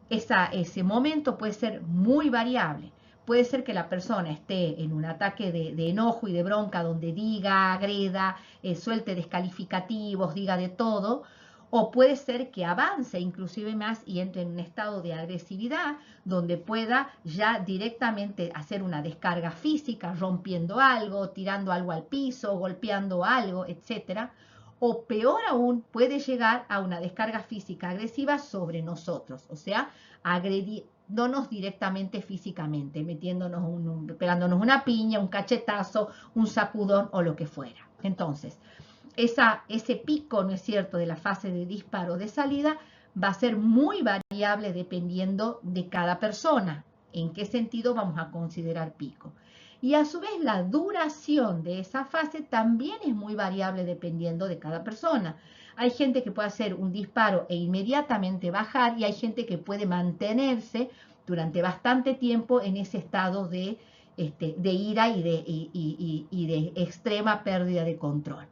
S1: ese momento puede ser muy variable. Puede ser que la persona esté en un ataque de enojo y de bronca donde diga, agreda, suelte descalificativos, diga de todo, o puede ser que avance inclusive más y entre en un estado de agresividad donde pueda ya directamente hacer una descarga física, rompiendo algo, tirando algo al piso, golpeando algo, etc. O peor aún, puede llegar a una descarga física agresiva sobre nosotros, o sea, agrediéndonos directamente físicamente, pegándonos una piña, un cachetazo, un sacudón o lo que fuera. Entonces, ese pico, ¿no es cierto?, de la fase de disparo de salida va a ser muy variable dependiendo de cada persona. ¿En qué sentido vamos a considerar pico? Y a su vez la duración de esa fase también es muy variable dependiendo de cada persona. Hay gente que puede hacer un disparo e inmediatamente bajar y hay gente que puede mantenerse durante bastante tiempo en ese estado de ira y de extrema pérdida de control.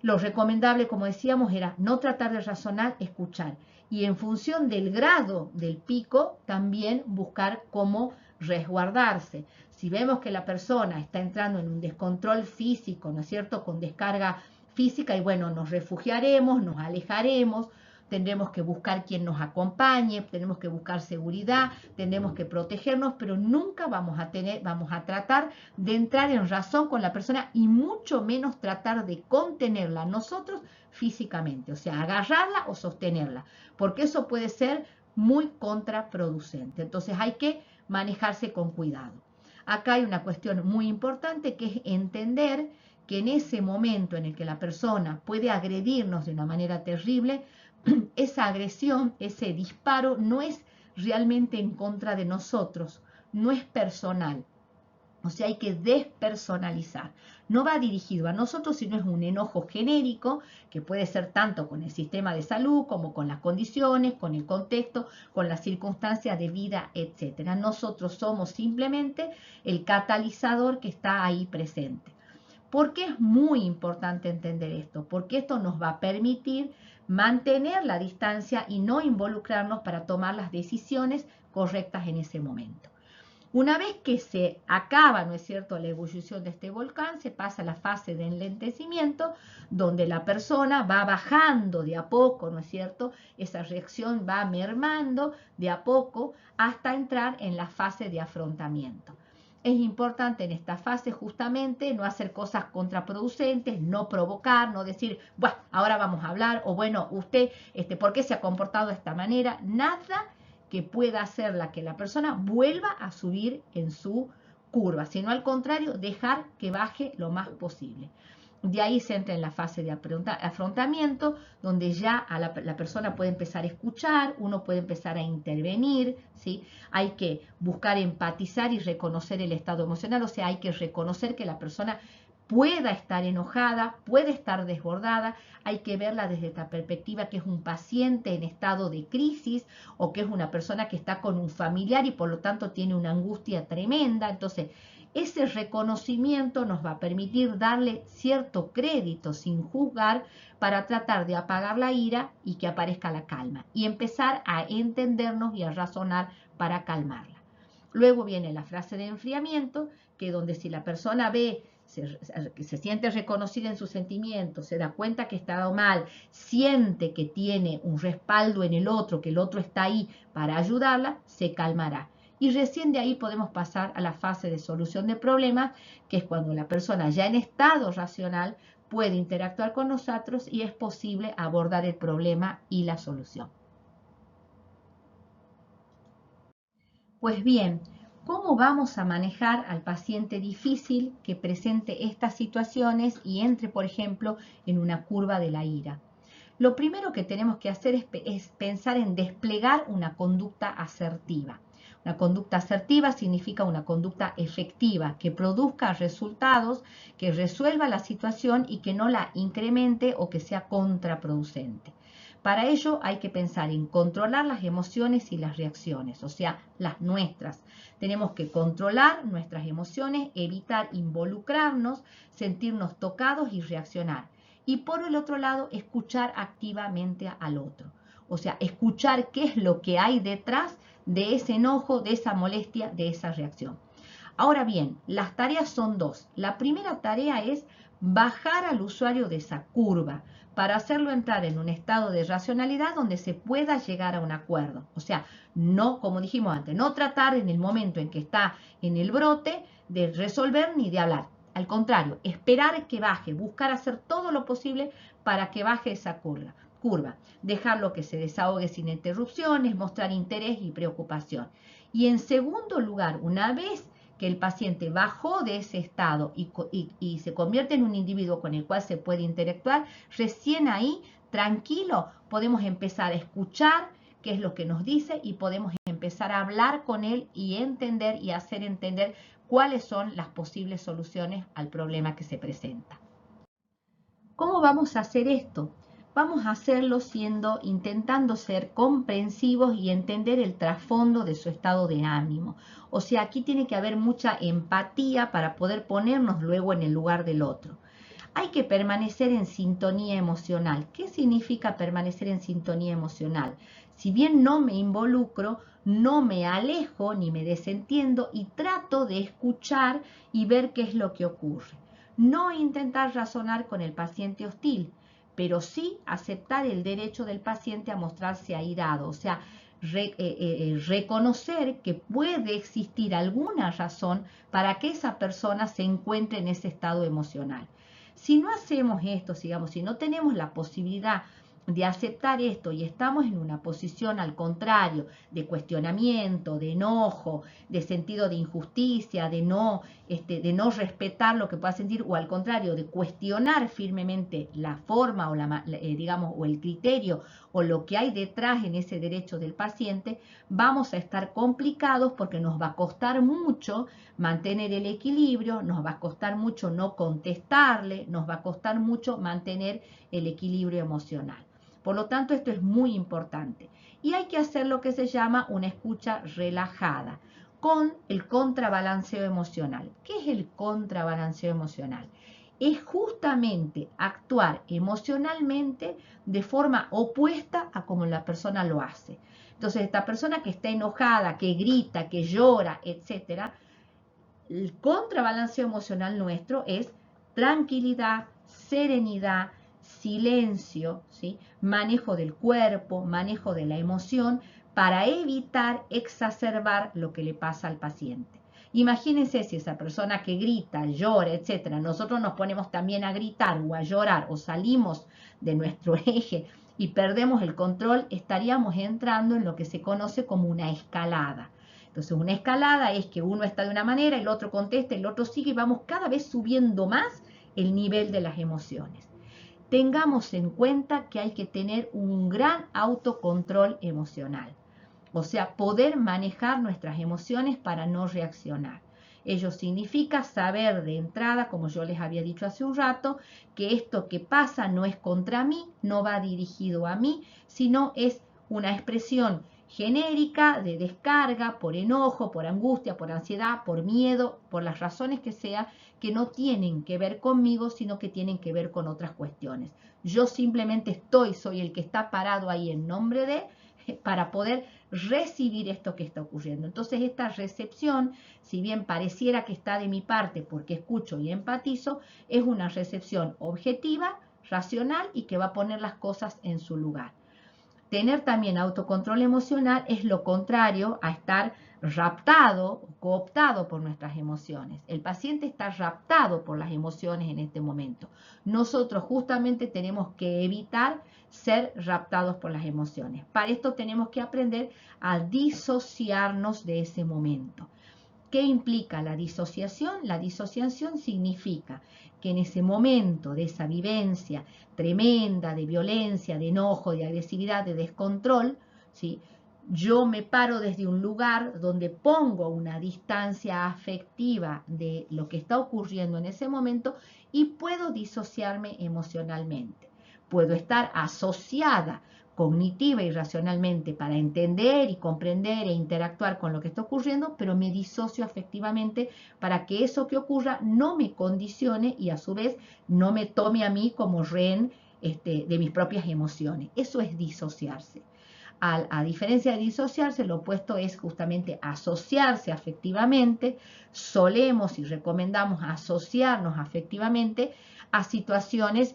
S1: Lo recomendable, como decíamos, era no tratar de razonar, escuchar. Y en función del grado del pico, también buscar cómo resguardarse. Si vemos que la persona está entrando en un descontrol físico, ¿no es cierto?, con descarga física, y bueno, nos refugiaremos, nos alejaremos, tendremos que buscar quien nos acompañe, tenemos que buscar seguridad, tenemos que protegernos, pero nunca vamos a tratar de entrar en razón con la persona y mucho menos tratar de contenerla nosotros físicamente, o sea, agarrarla o sostenerla, porque eso puede ser muy contraproducente. Entonces hay que manejarse con cuidado. Acá hay una cuestión muy importante que es entender que en ese momento en el que la persona puede agredirnos de una manera terrible, esa agresión, ese disparo no es realmente en contra de nosotros, no es personal. O sea, hay que despersonalizar. No va dirigido a nosotros, sino es un enojo genérico que puede ser tanto con el sistema de salud como con las condiciones, con el contexto, con las circunstancias de vida, etc. Nosotros somos simplemente el catalizador que está ahí presente. ¿Por qué es muy importante entender esto? Porque esto nos va a permitir mantener la distancia y no involucrarnos para tomar las decisiones correctas en ese momento. Una vez que se acaba, ¿no es cierto?, la ebullición de este volcán, se pasa a la fase de enlentecimiento, donde la persona va bajando de a poco, ¿no es cierto?, esa reacción va mermando de a poco hasta entrar en la fase de afrontamiento. Es importante en esta fase justamente no hacer cosas contraproducentes, no provocar, no decir, bueno, ahora vamos a hablar, o bueno, usted, ¿por qué se ha comportado de esta manera? Nada que pueda hacerla que la persona vuelva a subir en su curva, sino al contrario, dejar que baje lo más posible. De ahí se entra en la fase de afrontamiento, donde ya la persona puede empezar a escuchar, uno puede empezar a intervenir, ¿sí? Hay que buscar empatizar y reconocer el estado emocional, o sea, hay que reconocer que la persona pueda estar enojada, puede estar desbordada. Hay que verla desde esta perspectiva que es un paciente en estado de crisis o que es una persona que está con un familiar y por lo tanto tiene una angustia tremenda. Entonces, ese reconocimiento nos va a permitir darle cierto crédito sin juzgar para tratar de apagar la ira y que aparezca la calma y empezar a entendernos y a razonar para calmarla. Luego viene la frase de enfriamiento, que donde si la persona ve, se siente reconocida en sus sentimientos, se da cuenta que está mal, siente que tiene un respaldo en el otro, que el otro está ahí para ayudarla, se calmará. Y recién de ahí podemos pasar a la fase de solución de problemas, que es cuando la persona ya en estado racional puede interactuar con nosotros y es posible abordar el problema y la solución. Pues bien, ¿cómo vamos a manejar al paciente difícil que presente estas situaciones y entre, por ejemplo, en una curva de la ira? Lo primero que tenemos que hacer es pensar en desplegar una conducta asertiva. Una conducta asertiva significa una conducta efectiva, que produzca resultados, que resuelva la situación y que no la incremente o que sea contraproducente. Para ello hay que pensar en controlar las emociones y las reacciones, o sea, las nuestras. Tenemos que controlar nuestras emociones, evitar involucrarnos, sentirnos tocados y reaccionar. Y por el otro lado, escuchar activamente al otro. O sea, escuchar qué es lo que hay detrás de ese enojo, de esa molestia, de esa reacción. Ahora bien, las tareas son dos. La primera tarea es bajar al usuario de esa curva para hacerlo entrar en un estado de racionalidad donde se pueda llegar a un acuerdo. O sea, no, como dijimos antes, no tratar en el momento en que está en el brote de resolver ni de hablar. Al contrario, esperar que baje, buscar hacer todo lo posible para que baje esa curva, dejarlo que se desahogue sin interrupciones, mostrar interés y preocupación. Y en segundo lugar, una vez que el paciente bajó de ese estado y se convierte en un individuo con el cual se puede interactuar, recién ahí, tranquilo, podemos empezar a escuchar qué es lo que nos dice y podemos empezar a hablar con él y entender y hacer entender cuáles son las posibles soluciones al problema que se presenta. ¿Cómo vamos a hacer esto? Vamos a hacerlo intentando ser comprensivos y entender el trasfondo de su estado de ánimo. O sea, aquí tiene que haber mucha empatía para poder ponernos luego en el lugar del otro. Hay que permanecer en sintonía emocional. ¿Qué significa permanecer en sintonía emocional? Si bien no me involucro, no me alejo ni me desentiendo y trato de escuchar y ver qué es lo que ocurre. No intentar razonar con el paciente hostil, pero sí aceptar el derecho del paciente a mostrarse airado, o sea, reconocer que puede existir alguna razón para que esa persona se encuentre en ese estado emocional. Si no hacemos esto, digamos, si no tenemos la posibilidad de aceptar esto y estamos en una posición al contrario, de cuestionamiento, de enojo, de sentido de injusticia, de no respetar lo que pueda sentir, o al contrario, de cuestionar firmemente la forma o, digamos, o el criterio o lo que hay detrás en ese derecho del paciente, vamos a estar complicados porque nos va a costar mucho mantener el equilibrio, nos va a costar mucho no contestarle, nos va a costar mucho mantener el equilibrio emocional. Por lo tanto, esto es muy importante. Y hay que hacer lo que se llama una escucha relajada, con el contrabalanceo emocional. ¿Qué es el contrabalanceo emocional? Es justamente actuar emocionalmente de forma opuesta a como la persona lo hace. Entonces, esta persona que está enojada, que grita, que llora, etc., el contrabalanceo emocional nuestro es tranquilidad, serenidad, silencio, ¿sí? Manejo del cuerpo, manejo de la emoción, para evitar exacerbar lo que le pasa al paciente. Imagínense si esa persona que grita, llora, etcétera, nosotros nos ponemos también a gritar o a llorar o salimos de nuestro eje y perdemos el control, estaríamos entrando en lo que se conoce como una escalada. Entonces, una escalada es que uno está de una manera, el otro contesta, el otro sigue y vamos cada vez subiendo más el nivel de las emociones. Tengamos en cuenta que hay que tener un gran autocontrol emocional. O sea, poder manejar nuestras emociones para no reaccionar. Ello significa saber de entrada, como yo les había dicho hace un rato, que esto que pasa no es contra mí, no va dirigido a mí, sino es una expresión genérica de descarga por enojo, por angustia, por ansiedad, por miedo, por las razones que sea, que no tienen que ver conmigo, sino que tienen que ver con otras cuestiones. Yo simplemente soy el que está parado ahí en nombre de, para poder recibir esto que está ocurriendo. Entonces esta recepción, si bien pareciera que está de mi parte porque escucho y empatizo, es una recepción objetiva, racional y que va a poner las cosas en su lugar. Tener también autocontrol emocional es lo contrario a estar raptado, cooptado por nuestras emociones. El paciente está raptado por las emociones en este momento. Nosotros justamente tenemos que evitar ser raptados por las emociones. Para esto tenemos que aprender a disociarnos de ese momento. ¿Qué implica la disociación? La disociación significa que en ese momento de esa vivencia tremenda de violencia, de enojo, de agresividad, de descontrol, ¿sí? Yo me paro desde un lugar donde pongo una distancia afectiva de lo que está ocurriendo en ese momento y puedo disociarme emocionalmente. Puedo estar asociada cognitiva y racionalmente para entender y comprender e interactuar con lo que está ocurriendo, pero me disocio afectivamente para que eso que ocurra no me condicione y a su vez no me tome a mí como rehén de mis propias emociones. Eso es disociarse. A diferencia de disociarse, lo opuesto es justamente asociarse afectivamente. Solemos y recomendamos asociarnos afectivamente a situaciones,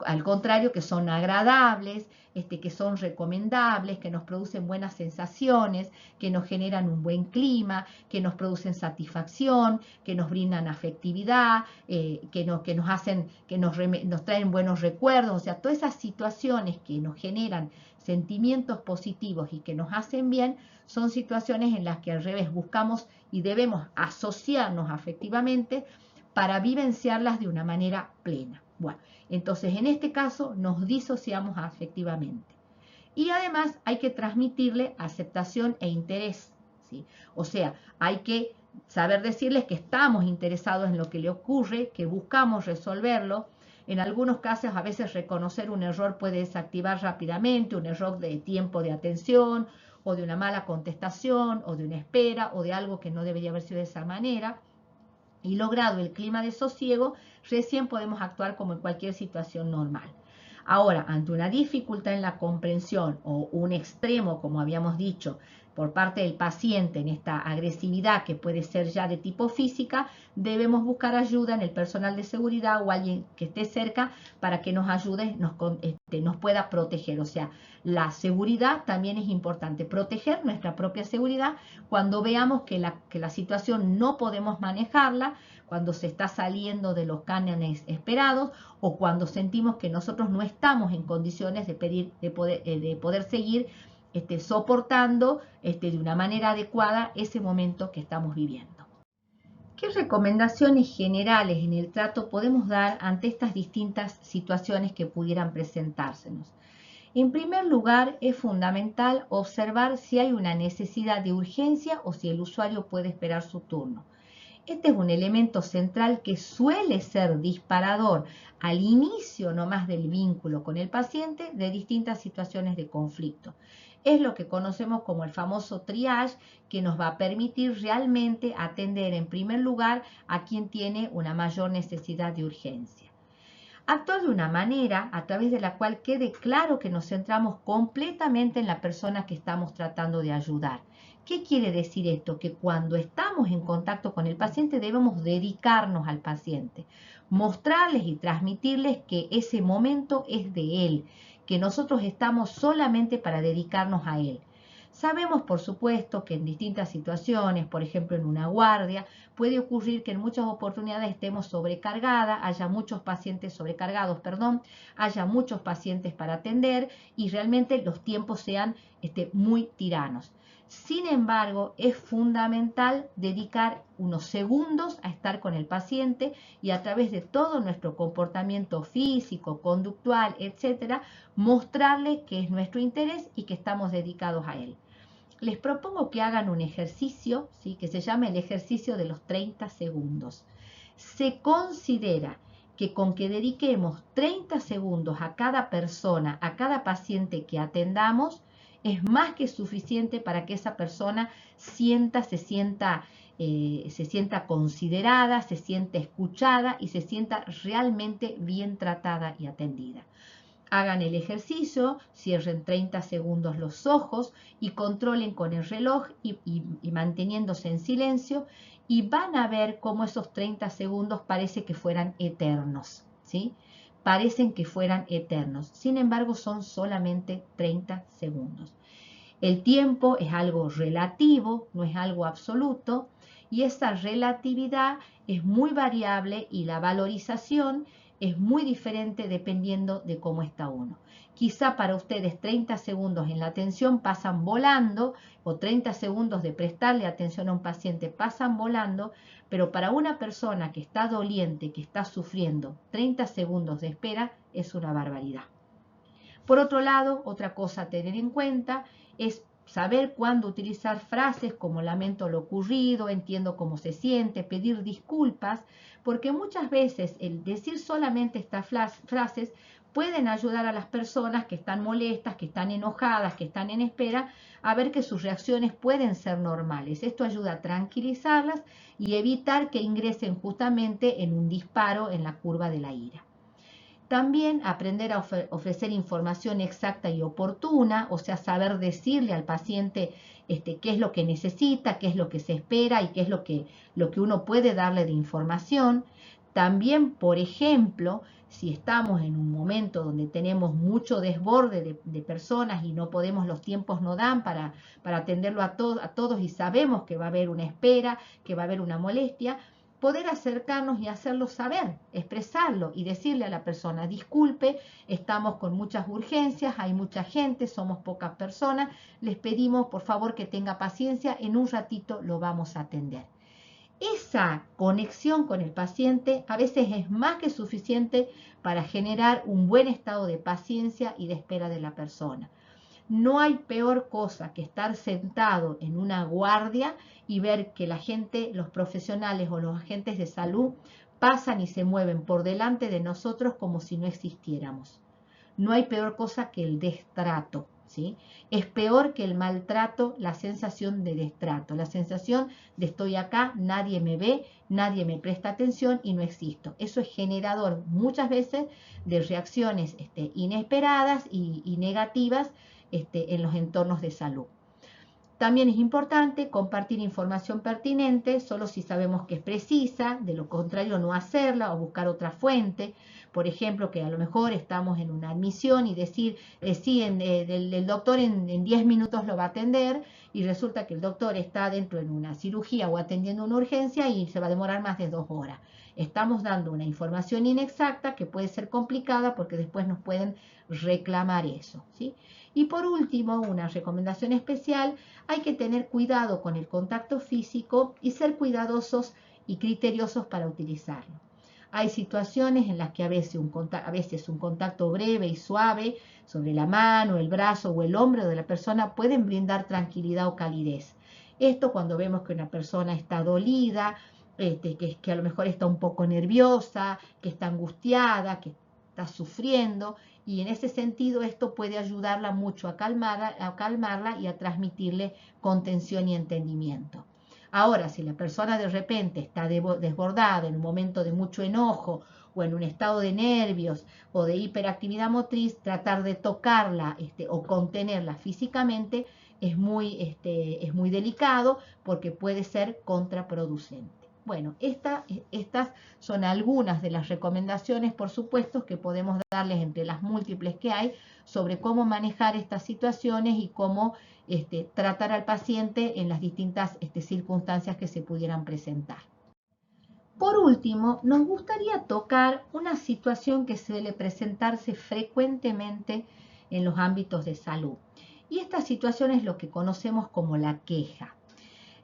S1: al contrario, que son agradables, que son recomendables, que nos producen buenas sensaciones, que nos generan un buen clima, que nos producen satisfacción, que nos brindan afectividad, que nos hacen, nos traen buenos recuerdos. O sea, todas esas situaciones que nos generan sentimientos positivos y que nos hacen bien, son situaciones en las que al revés buscamos y debemos asociarnos afectivamente para vivenciarlas de una manera plena. Bueno, entonces en este caso nos disociamos afectivamente. Y además hay que transmitirle aceptación e interés, ¿sí? O sea, hay que saber decirles que estamos interesados en lo que le ocurre, que buscamos resolverlo. En algunos casos, a veces reconocer un error puede desactivar rápidamente, un error de tiempo de atención, o de una mala contestación, o de una espera, o de algo que no debería haber sido de esa manera. Y logrado el clima de sosiego, recién podemos actuar como en cualquier situación normal. Ahora, ante una dificultad en la comprensión o un extremo, como habíamos dicho, por parte del paciente en esta agresividad que puede ser ya de tipo física, debemos buscar ayuda en el personal de seguridad o alguien que esté cerca para que nos ayude, nos pueda proteger. O sea, la seguridad también es importante, proteger nuestra propia seguridad cuando veamos que la situación no podemos manejarla, cuando se está saliendo de los cánones esperados o cuando sentimos que nosotros no estamos en condiciones de poder seguir soportando de una manera adecuada ese momento que estamos viviendo. ¿Qué recomendaciones generales en el trato podemos dar ante estas distintas situaciones que pudieran presentársenos? En primer lugar, es fundamental observar si hay una necesidad de urgencia o si el usuario puede esperar su turno. Este es un elemento central que suele ser disparador al inicio nomás del vínculo con el paciente de distintas situaciones de conflicto. Es lo que conocemos como el famoso triage, que nos va a permitir realmente atender en primer lugar a quien tiene una mayor necesidad de urgencia. Actuar de una manera a través de la cual quede claro que nos centramos completamente en la persona que estamos tratando de ayudar. ¿Qué quiere decir esto? Que cuando estamos en contacto con el paciente debemos dedicarnos al paciente, mostrarles y transmitirles que ese momento es de él, que nosotros estamos solamente para dedicarnos a él. Sabemos, por supuesto, que en distintas situaciones, por ejemplo en una guardia, puede ocurrir que en muchas oportunidades estemos sobrecargadas, haya muchos pacientes sobrecargados, haya muchos pacientes para atender y realmente los tiempos sean muy tiranos. Sin embargo, es fundamental dedicar unos segundos a estar con el paciente y a través de todo nuestro comportamiento físico, conductual, etcétera, mostrarle que es nuestro interés y que estamos dedicados a él. les propongo que hagan un ejercicio, ¿sí? Que se llama el ejercicio de los 30 segundos. Se considera que con que dediquemos 30 segundos a cada persona, a cada paciente que atendamos, es más que suficiente para que esa persona se sienta considerada, se sienta escuchada y se sienta realmente bien tratada y atendida. Hagan el ejercicio, cierren 30 segundos los ojos y controlen con el reloj y manteniéndose en silencio, y van a ver cómo esos 30 segundos parece que fueran eternos, ¿sí? Parecen que fueran eternos. Sin embargo, son solamente 30 segundos. El tiempo es algo relativo, no es algo absoluto, y esa relatividad es muy variable y la valorización es muy diferente dependiendo de cómo está uno. Quizá para ustedes 30 segundos en la atención pasan volando, o 30 segundos de prestarle atención a un paciente pasan volando, pero para una persona que está doliente, que está sufriendo, 30 segundos de espera es una barbaridad. Por otro lado, otra cosa a tener en cuenta es saber cuándo utilizar frases como lamento lo ocurrido, entiendo cómo se siente, pedir disculpas, porque muchas veces el decir solamente estas frases pueden ayudar a las personas que están molestas, que están enojadas, que están en espera, a ver que sus reacciones pueden ser normales. Esto ayuda a tranquilizarlas y evitar que ingresen justamente en un disparo en la curva de la ira. También aprender a ofrecer información exacta y oportuna, o sea, saber decirle al paciente qué es lo que necesita, qué es lo que se espera y qué es lo que uno puede darle de información. También, por ejemplo, si estamos en un momento donde tenemos mucho desborde de personas y no podemos, los tiempos no dan para atenderlo a todos y sabemos que va a haber una espera, que va a haber una molestia, poder acercarnos y hacerlo saber, expresarlo y decirle a la persona, disculpe, estamos con muchas urgencias, hay mucha gente, somos pocas personas, les pedimos por favor que tenga paciencia, en un ratito lo vamos a atender. Esa conexión con el paciente a veces es más que suficiente para generar un buen estado de paciencia y de espera de la persona. No hay peor cosa que estar sentado en una guardia y ver que la gente, los profesionales o los agentes de salud pasan y se mueven por delante de nosotros como si no existiéramos. No hay peor cosa que el destrato, ¿sí? Es peor que el maltrato, la sensación de destrato, la sensación de estoy acá, nadie me ve, nadie me presta atención y no existo. Eso es generador muchas veces de reacciones inesperadas y negativas en los entornos de salud. También es importante compartir información pertinente solo si sabemos que es precisa, de lo contrario no hacerla o buscar otra fuente. Por ejemplo, que a lo mejor estamos en una admisión y decir, sí, el doctor en 10 minutos lo va a atender, y resulta que el doctor está dentro en una cirugía o atendiendo una urgencia y se va a demorar más de 2 horas. Estamos dando una información inexacta que puede ser complicada porque después nos pueden reclamar eso, ¿sí? Y por último, una recomendación especial: hay que tener cuidado con el contacto físico y ser cuidadosos y criteriosos para utilizarlo. Hay situaciones en las que a veces un contacto breve y suave sobre la mano, el brazo o el hombro de la persona pueden brindar tranquilidad o calidez. Esto cuando vemos que una persona está dolida, que a lo mejor está un poco nerviosa, que está angustiada, que está sufriendo, y en ese sentido esto puede ayudarla mucho a calmarla y a transmitirle contención y entendimiento. Ahora, si la persona de repente está desbordada en un momento de mucho enojo o en un estado de nervios o de hiperactividad motriz, tratar de tocarla o contenerla físicamente es muy delicado porque puede ser contraproducente. Bueno, estas son algunas de las recomendaciones, por supuesto, que podemos darles entre las múltiples que hay sobre cómo manejar estas situaciones y cómo tratar al paciente en las distintas circunstancias que se pudieran presentar. Por último, nos gustaría tocar una situación que suele presentarse frecuentemente en los ámbitos de salud. Y esta situación es lo que conocemos como la queja.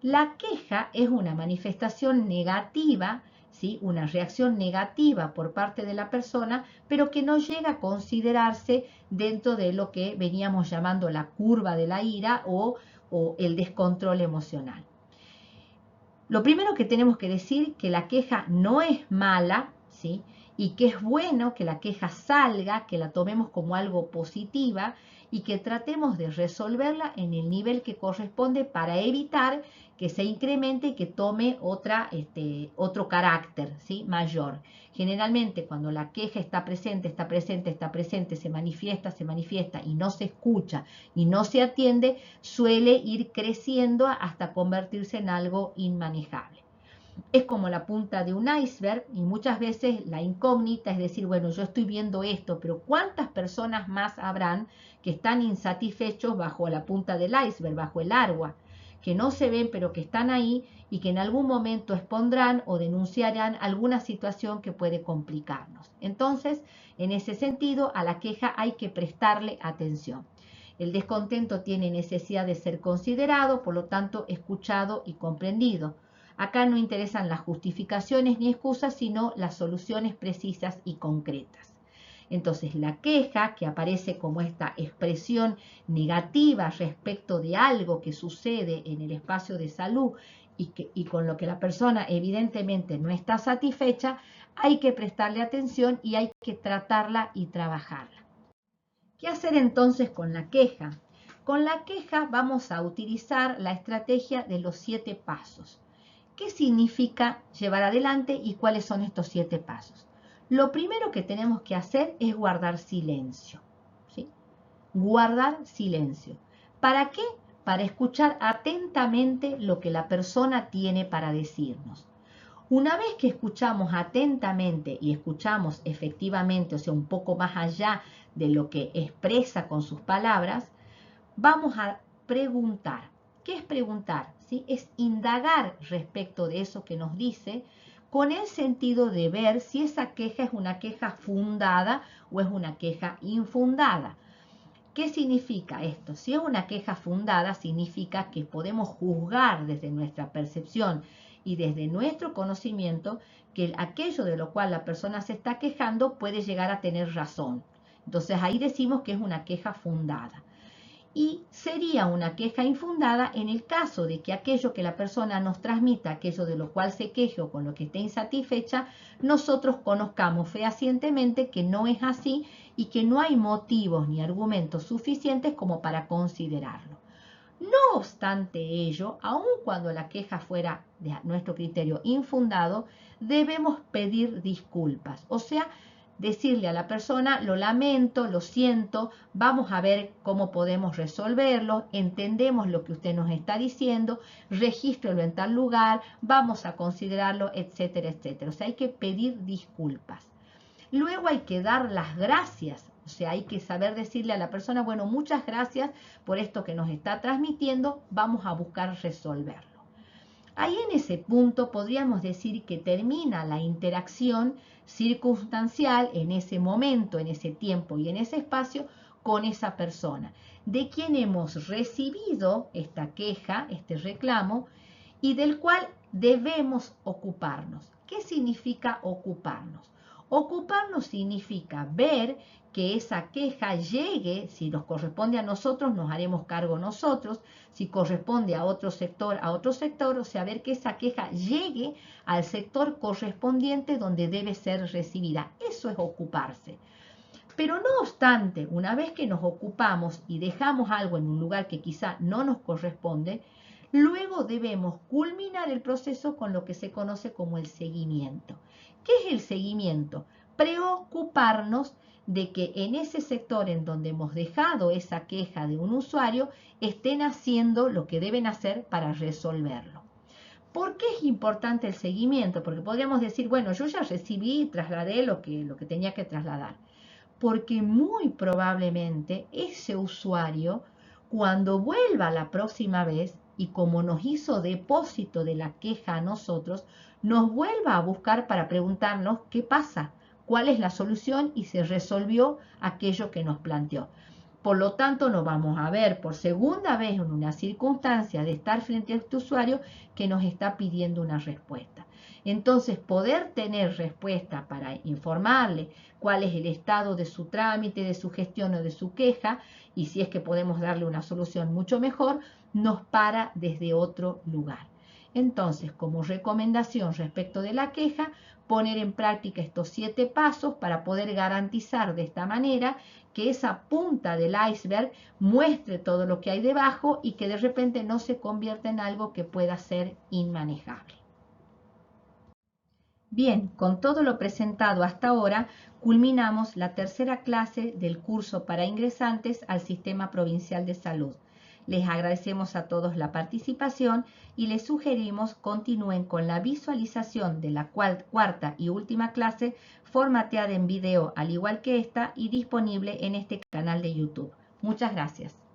S1: La queja es una manifestación negativa, ¿sí? Una reacción negativa por parte de la persona, pero que no llega a considerarse dentro de lo que veníamos llamando la curva de la ira o o el descontrol emocional. Lo primero que tenemos que decir que la queja no es mala, ¿sí? Y que es bueno que la queja salga, que la tomemos como algo positiva y que tratemos de resolverla en el nivel que corresponde para evitar que se incremente y que tome otro carácter, ¿sí? Mayor. Generalmente cuando la queja está presente, se manifiesta y no se escucha y no se atiende, suele ir creciendo hasta convertirse en algo inmanejable. Es como la punta de un iceberg y muchas veces la incógnita es decir, bueno, yo estoy viendo esto, pero ¿cuántas personas más habrán que están insatisfechos bajo la punta del iceberg, bajo el agua, que no se ven pero que están ahí y que en algún momento expondrán o denunciarán alguna situación que puede complicarnos? Entonces, en ese sentido, a la queja hay que prestarle atención. El descontento tiene necesidad de ser considerado, por lo tanto, escuchado y comprendido. Acá no interesan las justificaciones ni excusas, sino las soluciones precisas y concretas. Entonces, la queja, que aparece como esta expresión negativa respecto de algo que sucede en el espacio de salud y con lo que la persona evidentemente no está satisfecha, hay que prestarle atención y hay que tratarla y trabajarla. ¿Qué hacer entonces con la queja? Con la queja vamos a utilizar la estrategia de los 7 pasos. ¿Qué significa llevar adelante y cuáles son estos 7 pasos? Lo primero que tenemos que hacer es guardar silencio, ¿sí? Guardar silencio. ¿Para qué? Para escuchar atentamente lo que la persona tiene para decirnos. Una vez que escuchamos atentamente y escuchamos efectivamente, o sea, un poco más allá de lo que expresa con sus palabras, vamos a preguntar. ¿Qué es preguntar? ¿Sí? Es indagar respecto de eso que nos dice con el sentido de ver si esa queja es una queja fundada o es una queja infundada. ¿Qué significa esto? Si es una queja fundada, significa que podemos juzgar desde nuestra percepción y desde nuestro conocimiento que aquello de lo cual la persona se está quejando puede llegar a tener razón. Entonces ahí decimos que es una queja fundada. Y sería una queja infundada en el caso de que aquello que la persona nos transmita, aquello de lo cual se queje o con lo que esté insatisfecha, nosotros conozcamos fehacientemente que no es así y que no hay motivos ni argumentos suficientes como para considerarlo. No obstante ello, aun cuando la queja fuera de nuestro criterio infundado, debemos pedir disculpas, o sea, decirle a la persona, lo lamento, lo siento, vamos a ver cómo podemos resolverlo, entendemos lo que usted nos está diciendo, regístrelo en tal lugar, vamos a considerarlo, etcétera, etcétera. O sea, hay que pedir disculpas. Luego hay que dar las gracias, o sea, hay que saber decirle a la persona, bueno, muchas gracias por esto que nos está transmitiendo, vamos a buscar resolverlo. Ahí en ese punto podríamos decir que termina la interacción circunstancial en ese momento, en ese tiempo y en ese espacio con esa persona, de quien hemos recibido esta queja, este reclamo, y del cual debemos ocuparnos. ¿Qué significa ocuparnos? Ocuparnos significa ver que esa queja llegue, si nos corresponde a nosotros, nos haremos cargo nosotros, si corresponde a otro sector, o sea, ver que esa queja llegue al sector correspondiente donde debe ser recibida. Eso es ocuparse. Pero no obstante, una vez que nos ocupamos y dejamos algo en un lugar que quizá no nos corresponde, luego debemos culminar el proceso con lo que se conoce como el seguimiento. ¿Qué es el seguimiento? Preocuparnos de que en ese sector en donde hemos dejado esa queja de un usuario estén haciendo lo que deben hacer para resolverlo. ¿Por qué es importante el seguimiento? Porque podríamos decir, bueno, yo ya recibí y trasladé lo que tenía que trasladar. Porque muy probablemente ese usuario, cuando vuelva la próxima vez y como nos hizo depósito de la queja a nosotros, nos vuelva a buscar para preguntarnos qué pasa, cuál es la solución y se resolvió aquello que nos planteó. Por lo tanto, nos vamos a ver por segunda vez en una circunstancia de estar frente a este usuario que nos está pidiendo una respuesta. Entonces, poder tener respuesta para informarle cuál es el estado de su trámite, de su gestión o de su queja, y si es que podemos darle una solución mucho mejor, nos para desde otro lugar. Entonces, como recomendación respecto de la queja, poner en práctica estos 7 pasos para poder garantizar de esta manera que esa punta del iceberg muestre todo lo que hay debajo y que de repente no se convierta en algo que pueda ser inmanejable. Bien, con todo lo presentado hasta ahora, culminamos la tercera clase del curso para ingresantes al Sistema Provincial de Salud. Les agradecemos a todos la participación y les sugerimos continúen con la visualización de la cuarta y última clase formateada en video al igual que esta y disponible en este canal de YouTube. Muchas gracias.